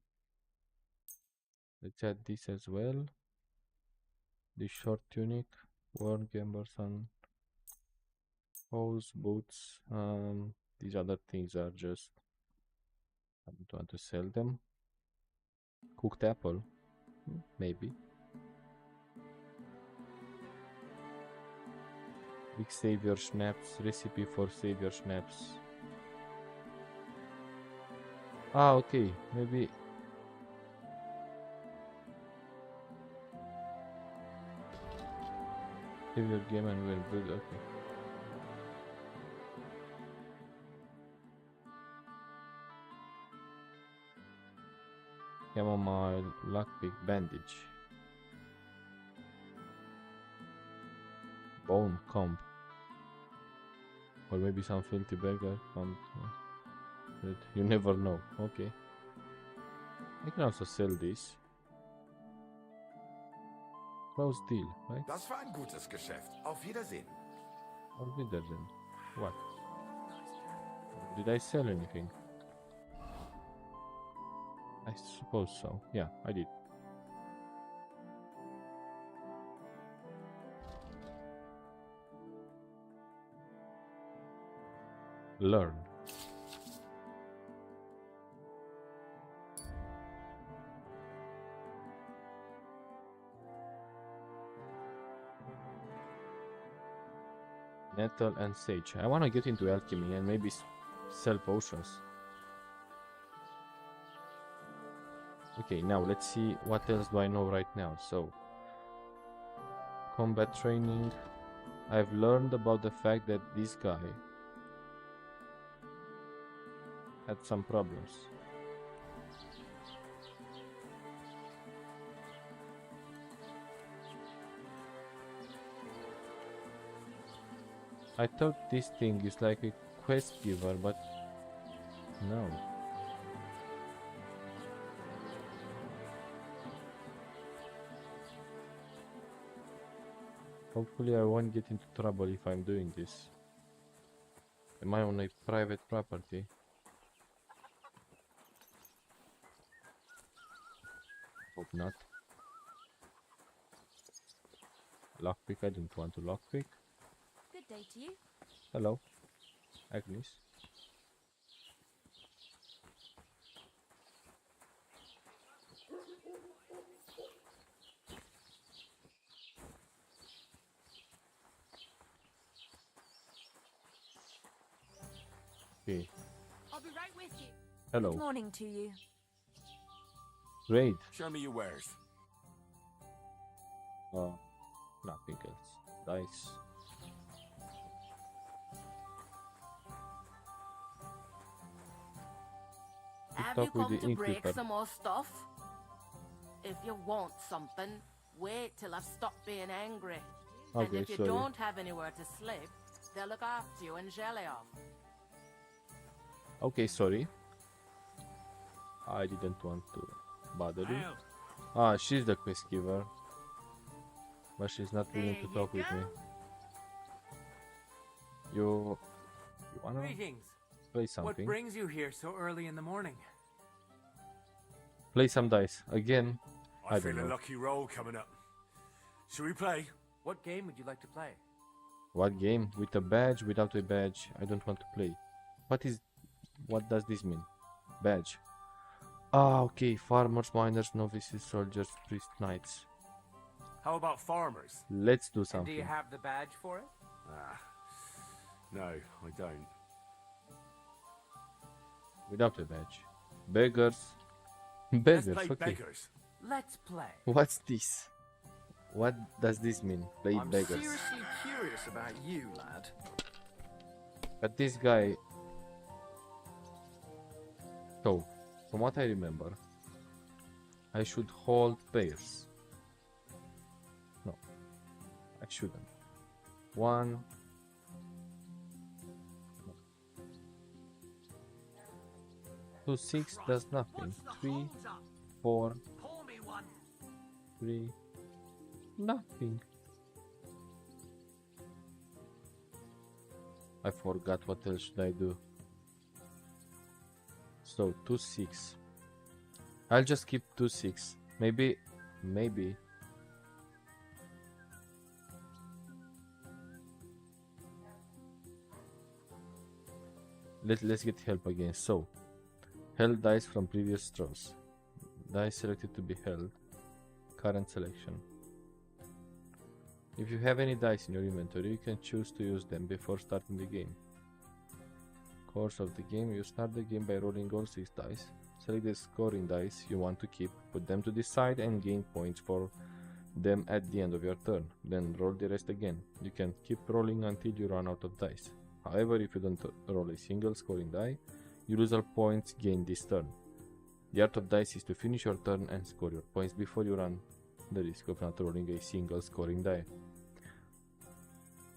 S1: Let's add this as well. The short tunic, worn gamberson, hose, boots. These other things are just... I don't want to sell them. Cooked apple, maybe. Big savior schnapps, recipe for savior schnapps. Ah, okay, maybe. Save your game and we'll build. Okay. Chamomile, lockpick, bandage. Bone comb. Or maybe some filthy beggar comes. But you never know. Okay. I can also sell this. Close deal, right?
S16: Das war ein gutes Geschäft. Auf Wiedersehen.
S1: Auf Wiedersehen. What? Did I sell anything? I suppose so. Yeah, I did. Learn. Nettle and sage. I want to get into alchemy and maybe sell potions. Okay, now let's see what else do I know right now. So, combat training. I've learned about the fact that this guy had some problems. I thought this thing is like a quest giver, but no. Hopefully I won't get into trouble if I'm doing this. Am I on a private property? Hope not. Lockpick, I don't want to lockpick.
S7: Good day to you.
S1: Hello, Agnes. Okay.
S11: I'll be right with you.
S1: Hello.
S7: Good morning to you.
S1: Raid.
S16: Show me your wares.
S1: Nothing else. Dice.
S2: Have you
S1: talk with
S2: come
S1: the
S2: to break
S1: innkeeper.
S2: some more stuff? If you want something, wait till I've stopped being angry. And
S1: Okay,
S2: if you
S1: sorry.
S2: don't have anywhere to sleep, they'll look after you in Gelioff.
S1: Okay, sorry. I didn't want to bother you.
S15: Help.
S1: Ah, she's the quest giver. But she's not willing to
S12: There
S1: talk
S12: you
S1: with me.
S12: go.
S1: You wanna
S14: Greetings.
S1: play
S14: What
S1: something?
S14: brings you here so early in the morning?
S1: Play some dice. Again,
S5: I
S1: I
S5: feel
S1: don't
S5: a
S1: know.
S5: lucky roll coming up. Shall we play?
S14: What game would you like to play?
S1: What game? With a badge, without a badge? I don't want to play. What does this mean? Badge. Ah, okay. Farmers, miners, novices, soldiers, priests, knights.
S5: How about farmers?
S1: Let's do
S14: And do
S1: something.
S14: you have the badge for it?
S5: No, I don't.
S1: Without a badge. Beggars.
S5: Let's
S1: Beggars,
S5: play
S1: okay.
S5: beggars.
S14: Let's play.
S1: What's this? What does this mean? Play
S4: I'm
S1: beggars.
S4: seriously curious about you, lad.
S1: But this guy... So, from what I remember, I should hold pairs. No, I shouldn't. 1... 2, 6 does nothing. 3, 4, 3, nothing. I forgot what else should I do. So 2, 6. I'll just keep 2, 6. Maybe. Let's get help again. So, held dice from previous throws. Dice selected to be held. Current selection. If you have any dice in your inventory, you can choose to use them before starting the game. Course of the game: you start the game by rolling all 6 dice. Select the scoring dice you want to keep, put them to the side and gain points for them at the end of your turn. Then roll the rest again. You can keep rolling until you run out of dice. However, if you don't roll a single scoring die, you lose all points gained this turn. The art of dice is to finish your turn and score your points before you run the risk of not rolling a single scoring die.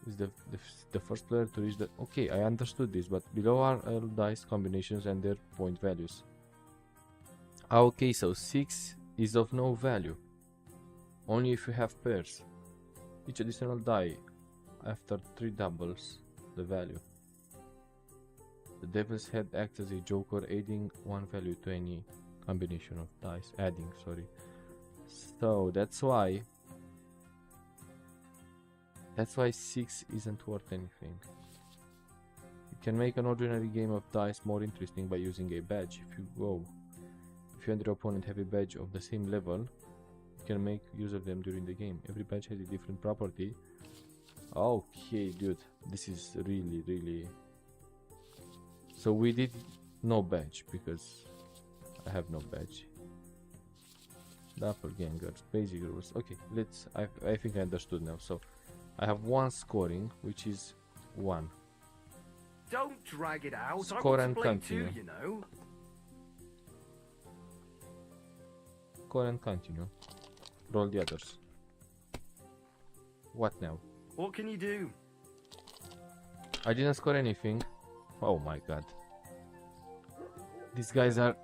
S1: Is the first player to reach the... Okay, I understood this, but below are all dice combinations and their point values. Okay, so 6 is of no value. Only if you have pairs. Each additional die after 3 doubles the value. The Devil's Head acts as a joker, adding 1 value to any combination of dice. Adding, sorry. So that's why 6 isn't worth anything. You can make an ordinary game of dice more interesting by using a badge. If you and your opponent have a badge of the same level, you can make use of them during the game. Every badge has a different property. Okay, dude, this is really... So we did no badge because I have no badge. Doppelgangers, basic rules. Okay, I think I understood now. So I have 1 scoring, which is 1.
S4: Don't drag it out.
S1: Score
S4: I
S1: and
S4: want to play too,
S1: continue.
S4: you know.
S1: Score and continue. Roll the others. What now?
S4: What can you do?
S1: I didn't score anything. Oh my god. These guys are...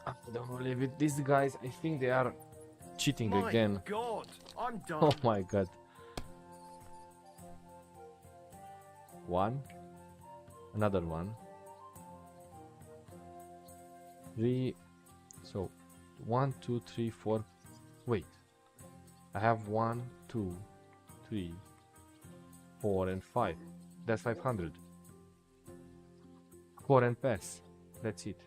S1: I don't believe it. These guys, I think they are cheating
S4: My
S1: again.
S4: God, I'm done.
S1: Oh my god. 1. Another 1. 3. So 1, 2, 3, 4, Wait. I have 1, 2, 3, 4, and 5. That's 500. Score and pass. That's it.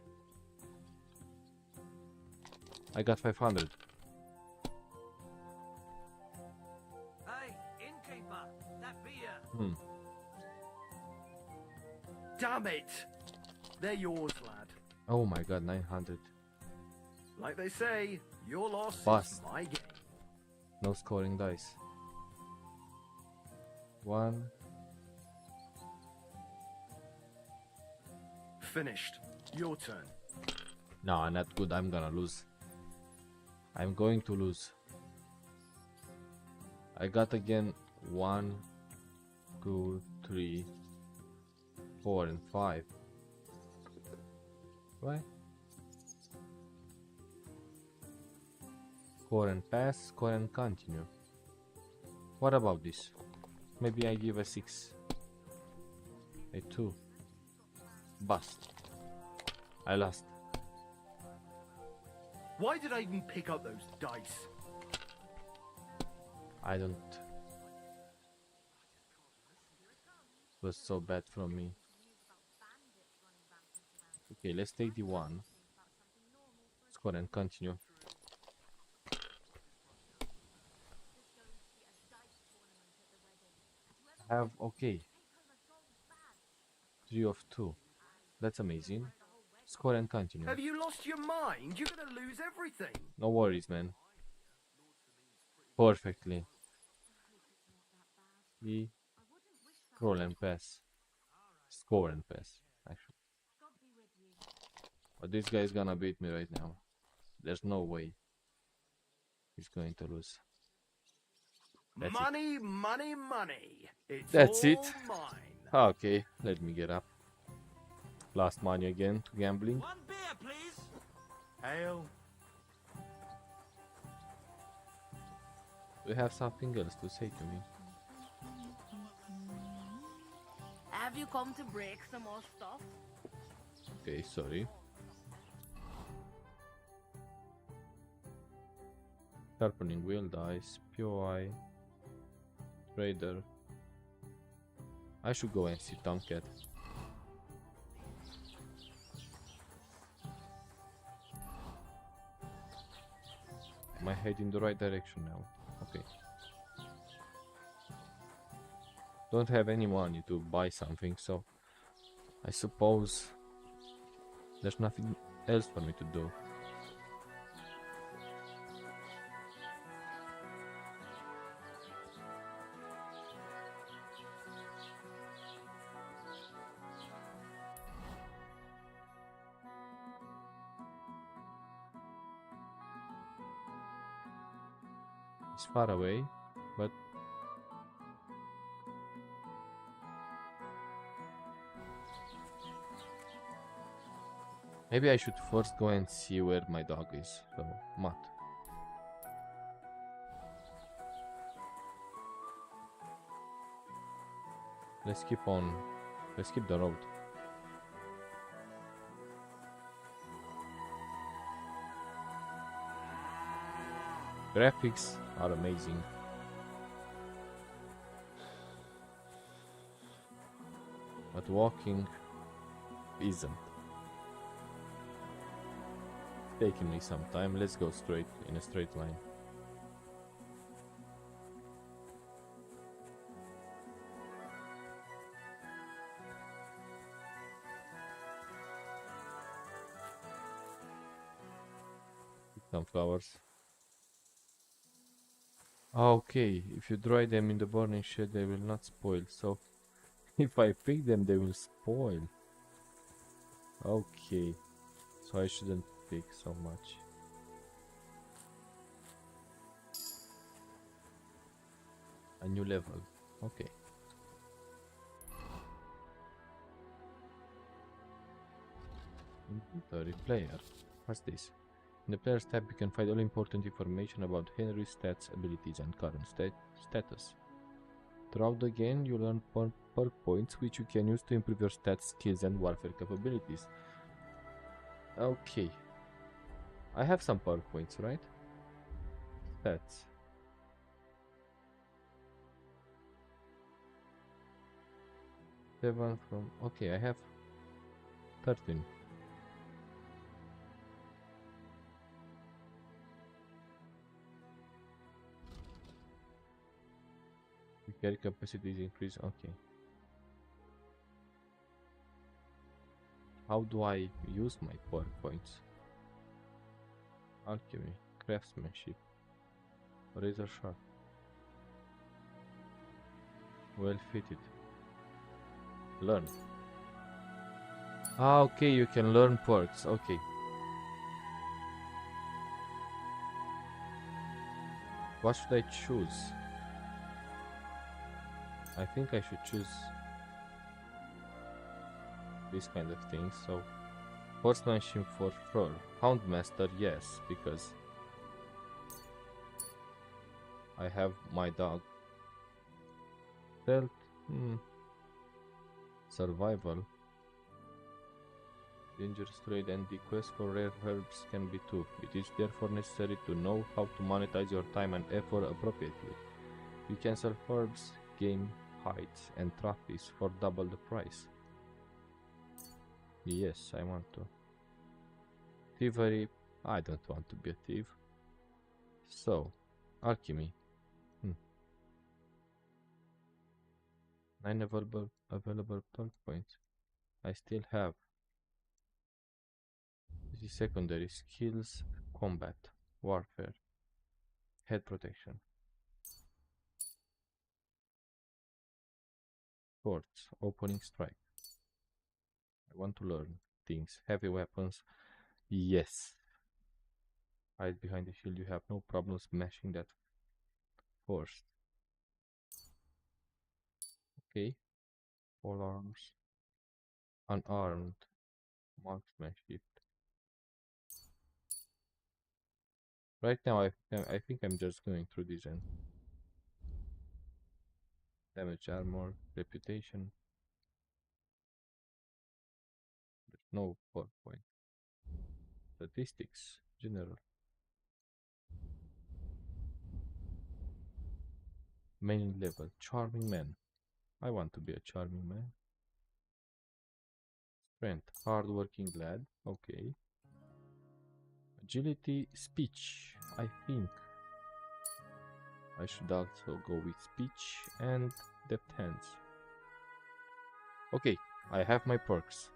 S1: I got 500.
S15: Hey, innkeeper, that beer.
S10: Damn it! They're yours, lad.
S1: Oh my god, 900.
S10: Like they say, your loss
S1: Bust.
S10: is my gain.
S1: No scoring dice. 1.
S10: Finished. Your turn.
S1: No, not good. I'm gonna lose. I'm going to lose. I got again 1, 2, 3, 4, and 5. Right? Score and pass, score and continue. What about this? Maybe I give a 6. A 2. Bust. I lost.
S10: Why did I even pick up those dice?
S1: I don't. It was so bad from me. Okay, let's take the 1. Score and continue. Have okay. 3 of 2. That's amazing. Score and continue.
S10: Have you lost your mind? You're gonna lose everything.
S1: No worries, man. Perfectly. The roll and pass. Score and pass, actually. But this guy is gonna beat me right now. There's no way he's going to lose. That's
S10: money, money, money. It's
S1: That's
S10: all
S1: it.
S10: mine.
S1: Okay, let me get up. Last money again to gambling.
S15: One beer, please.
S10: Ale.
S1: Do you have something else to say to me?
S2: Have you come to break some more stuff?
S1: Okay, sorry. Sharpening wheel dice, POI, trader. I should go and see Tomcat. Am I heading in the right direction now? Okay. Don't have any money to buy something, so I suppose there's nothing else for me to do. It's far away, but maybe I should first go and see where my dog is. So, Matt. Let's keep the road. Graphics are amazing. But walking isn't. Taking me some time. Let's go straight in a straight line. Some flowers. Okay, if you dry them in the burning shed, they will not spoil. So, if I pick them, they will spoil. Okay, so I shouldn't pick so much. A new level. Okay. Inventory player. What's this? In the Players tab, you can find all important information about Henry's stats, abilities, and current status. Throughout the game, you learn perk points, which you can use to improve your stats, skills, and warfare capabilities. Okay. I have some perk points, right? Pets. Seven from... Okay, I have 13. The carry capacity is increased. Okay. How do I use my power points? Alchemy, craftsmanship, razor sharp, well fitted. Learn. Ah, okay, you can learn perks. Okay. What should I choose? I think I should choose this kind of thing. So, horsemanship for sure. Houndmaster, yes, because I have my dog. Stealth, survival, dangerous trade, and the quest for rare herbs can be too. It is therefore necessary to know how to monetize your time and effort appropriately. You can sell herbs, game, hides, and trophies for double the price. Yes, I want to. Thievery, I don't want to be a thief. So, alchemy. 9 available perk points. I still have. This is secondary skills, combat, warfare, head protection, swords, opening strike. I want to learn things. Heavy weapons. Yes. Hide behind the shield. You have no problem smashing that first. Okay. Forearms. Unarmed. Marksmanship. Right now, I think I'm just going through this and damage armor, reputation. There's no PowerPoint. Statistics, general. Main level, charming man. I want to be a charming man. Strength, hardworking lad. Okay. Agility, speech. I think I should also go with speech and deft hands. Okay, I have my perks.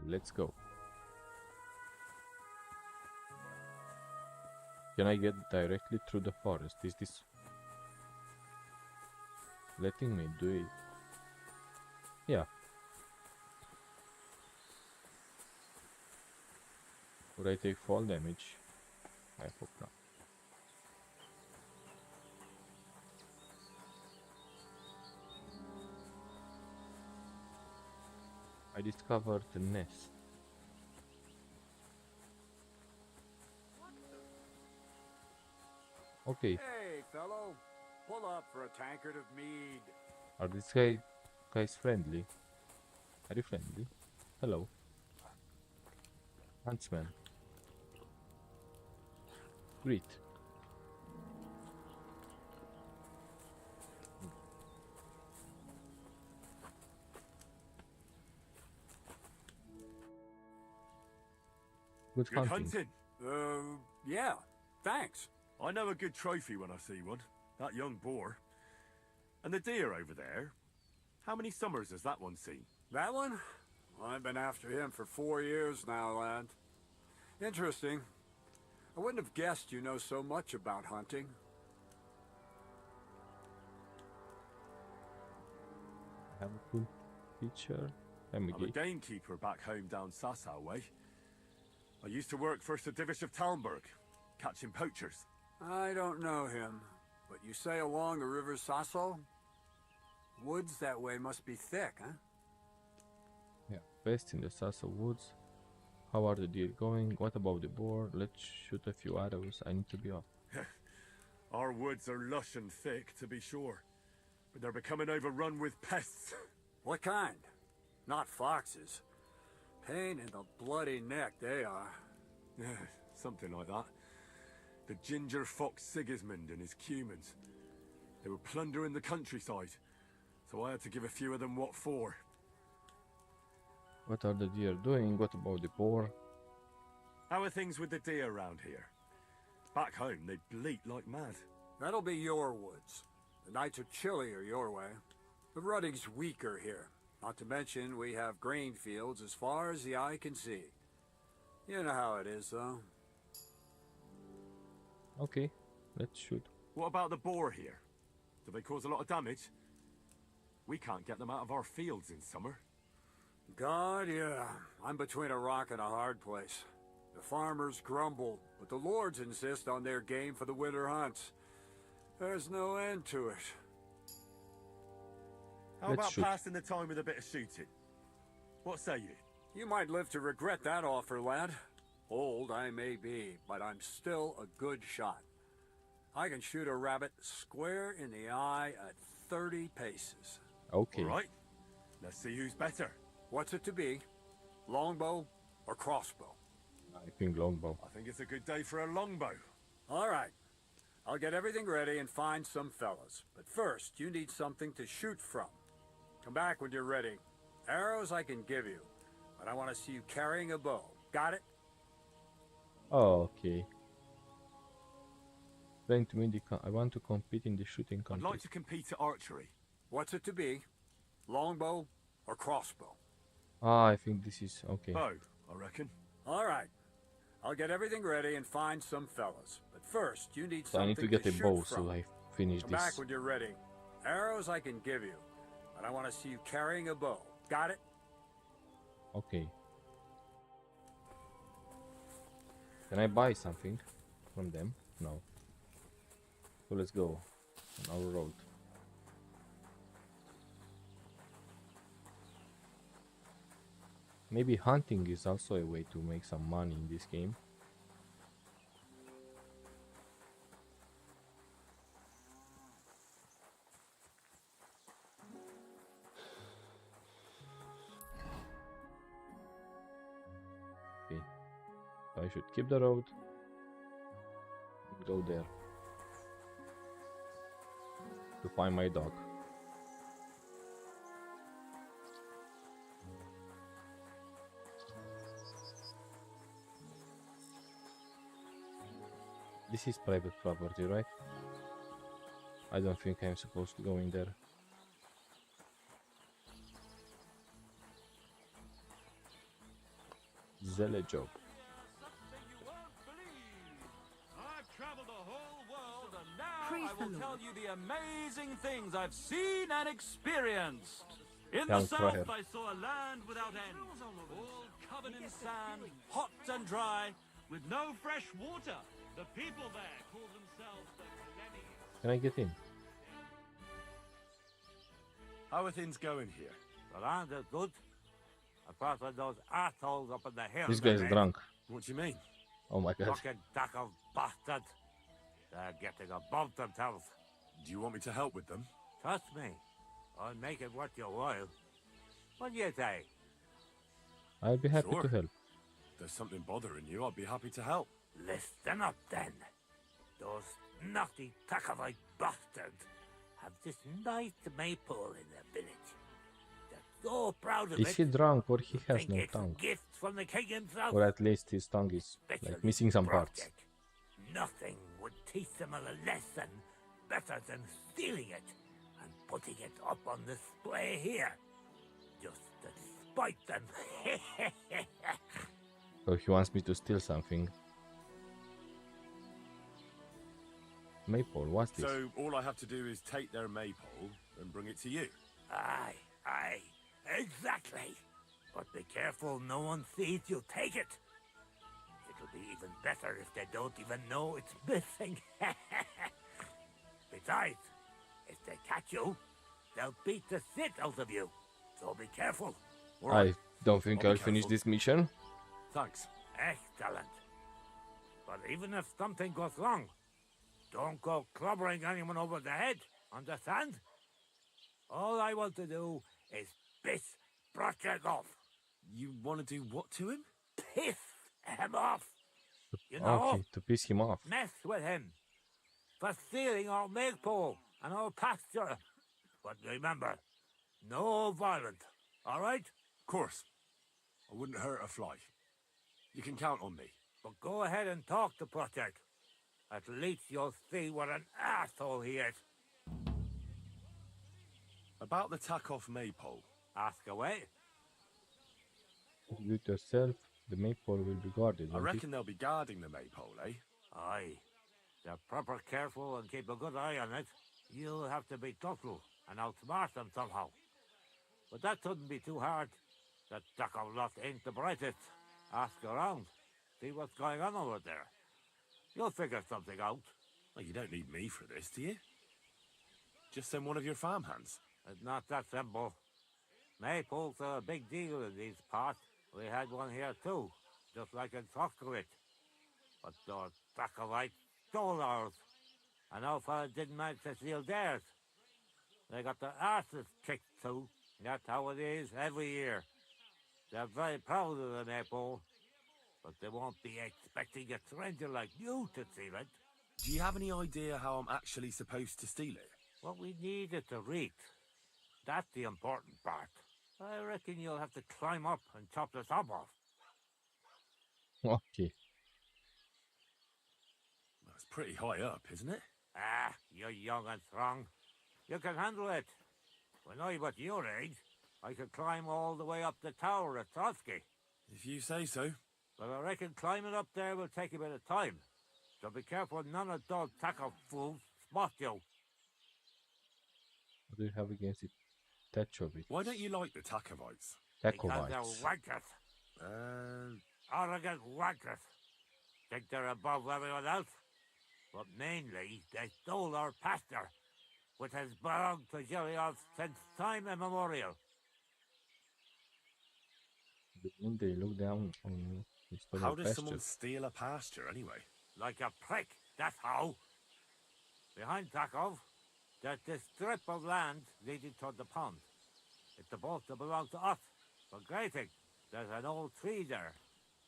S1: Let's go. Can I get directly through the forest? Is this letting me do it? Yeah. Would I take fall damage? I hope not. I discovered the nest. Okay.
S17: Hey, fellow. Pull up for a tankard of mead.
S1: Are these guys friendly? Are you friendly? Hello. Huntsman. Greet. Good hunting.
S17: Yeah, thanks.
S3: I know a good trophy when I see one. That young boar. And the deer over there. How many summers has that one seen?
S17: That one? I've been after him for 4 years now, lad. Interesting. I wouldn't have guessed you know so much about hunting.
S1: I have a cool feature.
S3: I'm a gamekeeper back home down Sasau way. I used to work for Sir Divish of Talmberg, catching poachers.
S17: I don't know him, but you say along the river Sasso? Woods that way must be thick, huh?
S1: Yeah, best in the Sasa woods. How are the deer going? What about the boar? Let's shoot a few arrows. I need to be off.
S3: Our woods are lush and thick, to be sure. But they're becoming overrun with pests.
S17: What kind? Not foxes. Pain in the bloody neck, they are.
S3: Yeah, something like that. The ginger fox Sigismund and his cumans. They were plundering the countryside, so I had to give a few of them what for.
S1: What are the deer doing? What about the boar?
S3: How are things with the deer around here? Back home, they bleat like mad.
S17: That'll be your woods. The nights are chillier your way. The rutting's weaker here. Not to mention, we have grain fields as far as the eye can see. You know how it is, though.
S1: Okay, let's shoot.
S3: What about the boar here? Do they cause a lot of damage? We can't get them out of our fields in summer.
S17: God, yeah. I'm between a rock and a hard place. The farmers grumble, but the lords insist on their game for the winter hunts. There's no end to it.
S3: How
S1: Let's
S3: about
S1: shoot.
S3: passing the time with a bit of shooting? What say you?
S17: You might live to regret that offer, lad. Old I may be, but I'm still a good shot. I can shoot a rabbit square in the eye at 30 paces.
S1: Okay.
S3: All right. Let's see who's better.
S17: What's it to be? Longbow or crossbow?
S1: I think longbow.
S3: I think it's a good day for a longbow.
S17: All right. I'll get everything ready and find some fellas. But first, you need something to shoot from. Come back when you're ready. Arrows I can give you, but I want to see you carrying a bow. Got it?
S1: Oh, okay. Playing to win the I want to compete in the shooting
S3: I'd
S1: contest.
S3: like to compete at archery.
S17: What's it to be? Longbow or crossbow?
S1: Ah, I think this is okay.
S3: Bow, I reckon.
S17: All right. I'll get everything ready and find some fellas. But first, you need
S1: So I
S17: something
S1: need to get a
S17: shoot
S1: bow,
S17: from.
S1: so I finish
S17: Come back
S1: this.
S17: when you're ready. Arrows I can give you, but I want to see you carrying a bow. Got it?
S1: Okay. Can I buy something from them? No. So let's go on our road. Maybe hunting is also a way to make some money in this game. Okay. So I should keep the road. Go there. To find my dog. This is private property, right? I don't think I'm supposed to go in there. Zele job.
S18: I've traveled the whole world, and now I will tell you the amazing things I've seen and experienced. In the
S1: Young
S18: south,
S1: friar.
S18: I saw a land without end, all covered in sand, hot and dry, with no fresh water. The people there call themselves the Millennials.
S1: Can I get in?
S3: How are things going here?
S5: The land is good. Apart from those assholes up in the hills.
S1: This guy's
S5: eh?
S1: drunk.
S3: What do you mean?
S1: Oh my god.
S5: Fucking duck of bastard. They're getting above themselves.
S3: Do you want me to help with them?
S5: Trust me. I'll make it worth your while. What do you say?
S1: I'll be happy
S3: Sure.
S1: to help.
S3: If there's something bothering you, I'd be happy to help.
S5: Listen up then. Those naughty Takavite bastards have this nice maypole in their village. They're so proud of
S1: Is
S5: it.
S1: he drunk or he has
S5: think
S1: no
S5: it's
S1: tongue?
S5: gifts from the king himself.
S1: Or at least his tongue is like
S5: Specially
S1: missing some parts.
S5: project. Nothing would teach them a lesson better than stealing it and putting it up on display here. Just to spite them.
S1: So he wants me to steal something. Maypole, what's this?
S3: So all I have to do is take their maypole and bring it to you.
S5: Aye, exactly. But be careful no one sees you take it. It'll be even better if they don't even know it's missing. Besides, if they catch you, they'll beat the shit out of you. So be careful.
S1: I don't think I'll finish this mission.
S3: Thanks.
S5: Excellent. But even if something goes wrong, don't go clobbering anyone over the head, understand? All I want to do is piss Brotchek off.
S3: You want to do what to him?
S5: Piss him off!
S14: You know,
S1: Okay, to piss him off.
S14: mess with him for stealing our maypole and our pasture. But remember, no violence, all right?
S3: Of course. I wouldn't hurt a fly. You can count on me.
S14: But go ahead and talk to Project. At least you'll see what an asshole he is.
S3: About the tack-off maypole.
S14: Ask away.
S1: If you do it yourself, the maypole will be guarded.
S3: I reckon they'll be guarding the maypole, eh?
S14: Aye. They're proper careful and keep a good eye on it. You'll have to be thoughtful and outsmart them somehow. But that shouldn't be too hard. That Ducko lot ain't the brightest. Ask around. See what's going on over there. You'll figure something out.
S3: Well, you don't need me for this, do you? Just send one of your farmhands.
S14: It's not that simple. Maypoles are a big deal in these parts. We had one here too, just like in Soskowitz. But those Duckovites stole ours. And our fella didn't manage to steal theirs. They got their arses kicked too. That's how it is every year. They're very proud of the maypole, but they won't be expecting a stranger like you to steal it.
S3: Do you have any idea how I'm actually supposed to steal it?
S14: What we need is a reach. That's the important part. I reckon you'll have to climb up and chop the top off.
S1: Okay.
S3: That's pretty high up, isn't it?
S14: Ah, you're young and strong. You can handle it. When I was your age, I could climb all the way up the tower at Trotsky.
S3: If you say so.
S14: But I reckon climbing up there will take a bit of time. So be careful none of those tackle fools spot you.
S1: What do you have against it? Tachovitz.
S3: Why don't you like the Takovites?
S14: Because they're
S1: Takovites.
S14: wankers. Arrogant wankers. Think they're above everyone else. But mainly, they stole our pasture, which has belonged to Giliov since time immemorial.
S1: They look down on the
S3: How does
S1: pasture.
S3: someone steal a pasture, anyway?
S14: Like a prick, that's how. Behind Takov, there's this strip of land leading toward the pond. It's supposed to belong to us, for grazing. There's an old tree there,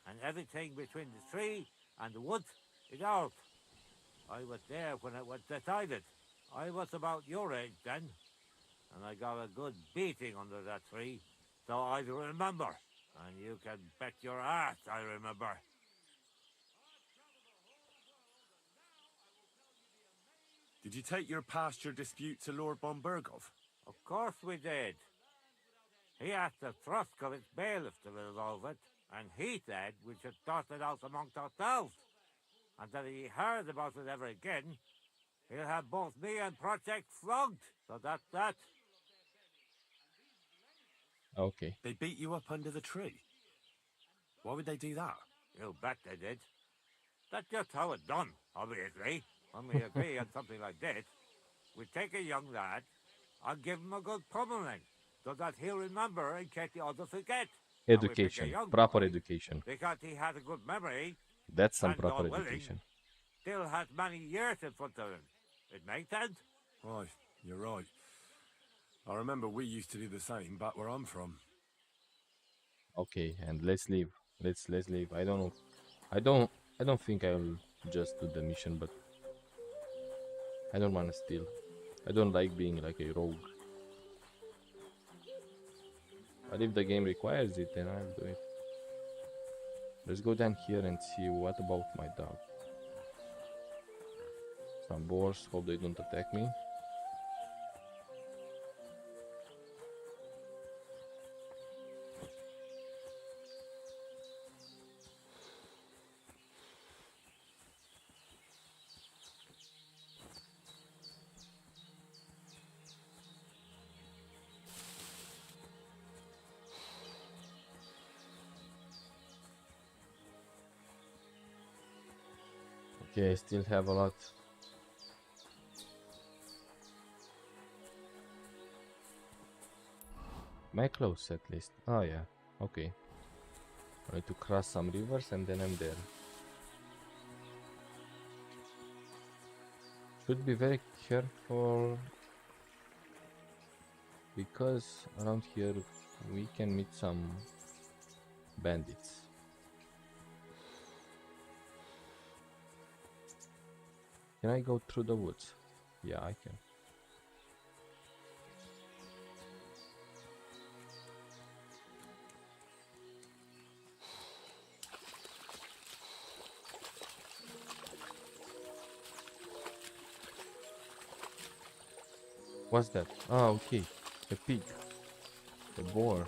S14: and everything between the tree and the woods is ours. I was there when it was decided. I was about your age then, and I got a good beating under that tree, so I remember. And you can bet your ass I remember.
S3: Did you take your pasture dispute to Lord Bombergov?
S14: Of course we did. He asked the Troskovitz bailiff to resolve it, and he said we should sort it out amongst ourselves. And that if he heard about it ever again, he'll have both me and Project flogged. So that's that.
S1: Okay.
S3: They beat you up under the tree. Why would they do that?
S14: You bet they did. That's just how it's done, obviously. When we agree on something like this, we take a young lad and give him a good pummeling, so that he'll remember in case the others forget.
S1: Education. Proper education.
S14: Because he has a good memory.
S1: That's some
S14: and
S1: proper
S14: God willing,
S1: education.
S14: Still has many years in front of him. It makes sense?
S3: Why, you're right. I remember we used to do the same back where I'm from.
S1: Okay, and let's leave. Let's leave. I don't know. I don't think I'll just do the mission, but I don't want to steal. I don't like being like a rogue. But if the game requires it, then I'll do it. Let's go down here and see what about my dog. Some boars, hope they don't attack me. Okay, I still have a lot. My close at least. Oh yeah, okay. I need to cross some rivers and then I'm there. Should be very careful because around here we can meet some bandits. Can I go through the woods? Yeah, I can. What's that? Oh, okay. A pig. A boar.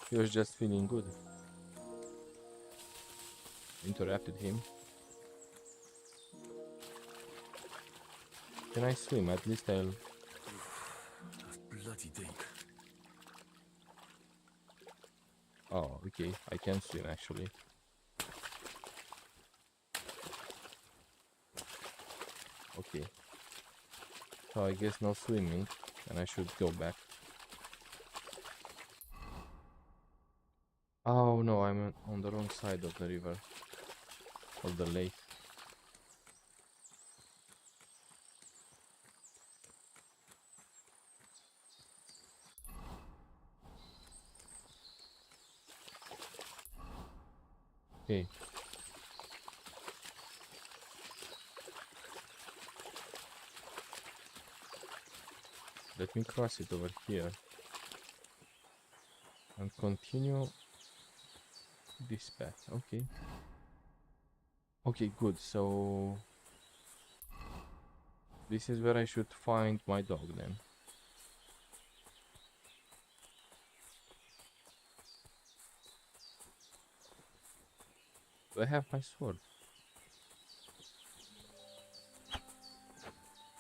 S1: He was just feeling good. Interrupted him. Can I swim? At least I'll...
S3: That's bloody deep.
S1: Oh, okay. I can swim actually. Okay. So I guess no swimming, and I should go back. Oh no, I'm on the wrong side of the river. Of the lake. Okay. Let me cross it over here. And continue this path. Okay. Okay, good. So... this is where I should find my dog then. Do I have my sword?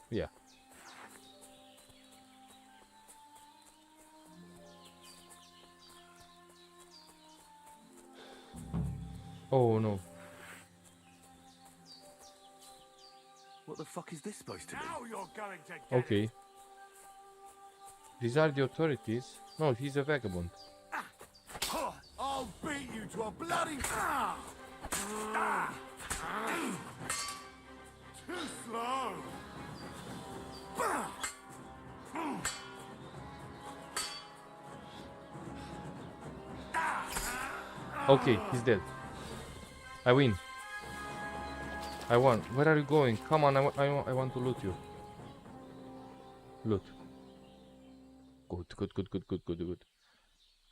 S1: Yeah. Oh no.
S3: What the fuck is this supposed to be?
S5: Now you're going to get
S1: Okay.
S5: it.
S1: These are the authorities. No, he's a vagabond.
S3: I'll beat you to a bloody... Too slow!
S1: Okay, he's dead. I win. I won. Where are you going? Come on, I want to loot you. Loot. Good.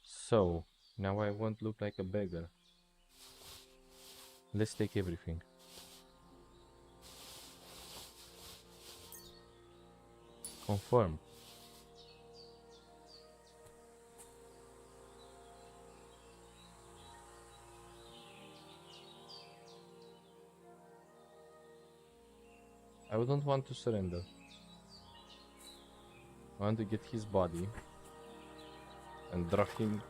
S1: So, now I won't look like a beggar. Let's take everything. Confirm. I wouldn't want to surrender. I want to get his body and drop him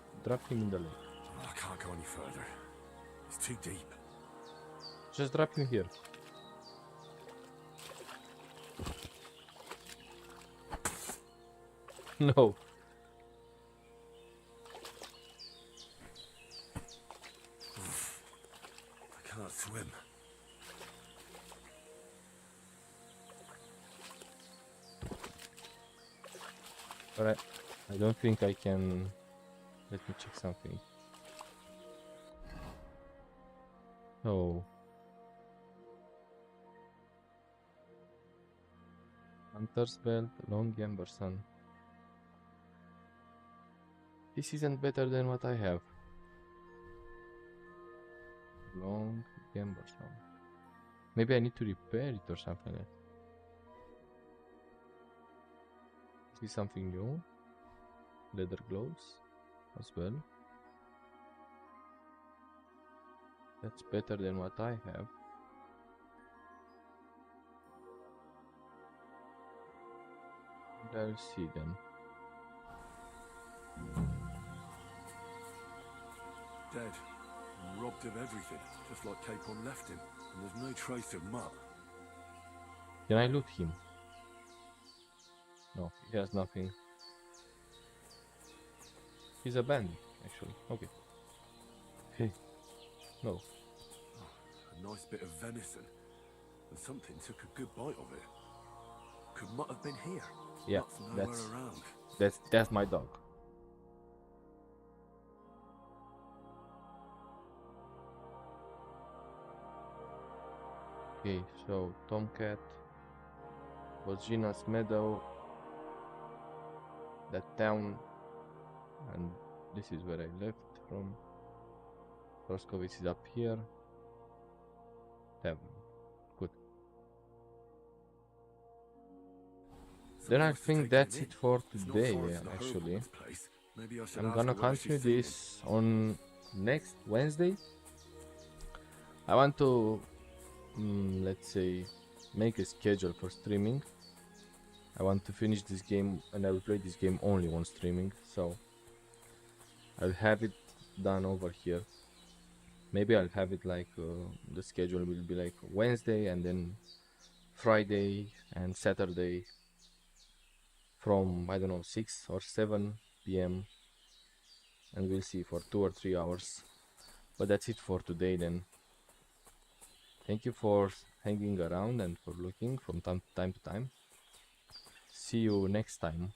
S1: in the lake.
S3: I can't go any further. It's too deep.
S1: Just drop him here. No.
S3: I can't swim.
S1: Alright. I don't think I can... Let me check something. Oh. Hunter's belt, long Emberson. This isn't better than what I have. Long Emberson. Maybe I need to repair it or something like that. Is this something new? Leather gloves as well. That's better than what I have. I'll see then.
S3: Dead. And robbed of everything, just like Capon left him. And there's no trace of Mutt.
S1: Can I loot him? No, he has nothing. He's a bandit, actually. Okay. Hey. No.
S3: A nice bit of venison. And something took a good bite of it. Could Mutt have been here?
S1: Yeah,
S3: Mutt's nowhere around.
S1: that's my dog. Okay, so Tomcat was Gina's Meadow, that town, and this is where I left from. Roskovitz is up here. Tavern. Good. Then I think that's it for today, actually. I'm gonna continue this on next Wednesday. I want to, let's say, make a schedule for streaming. I want to finish this game, and I will play this game only on streaming, so I'll have it done over here. Maybe I'll have it like the schedule will be like Wednesday and then Friday and Saturday from, I don't know, 6 or 7 p.m. and we'll see for 2 or 3 hours. But that's it for today then. Thank you for hanging around and for looking from time to time. See you next time.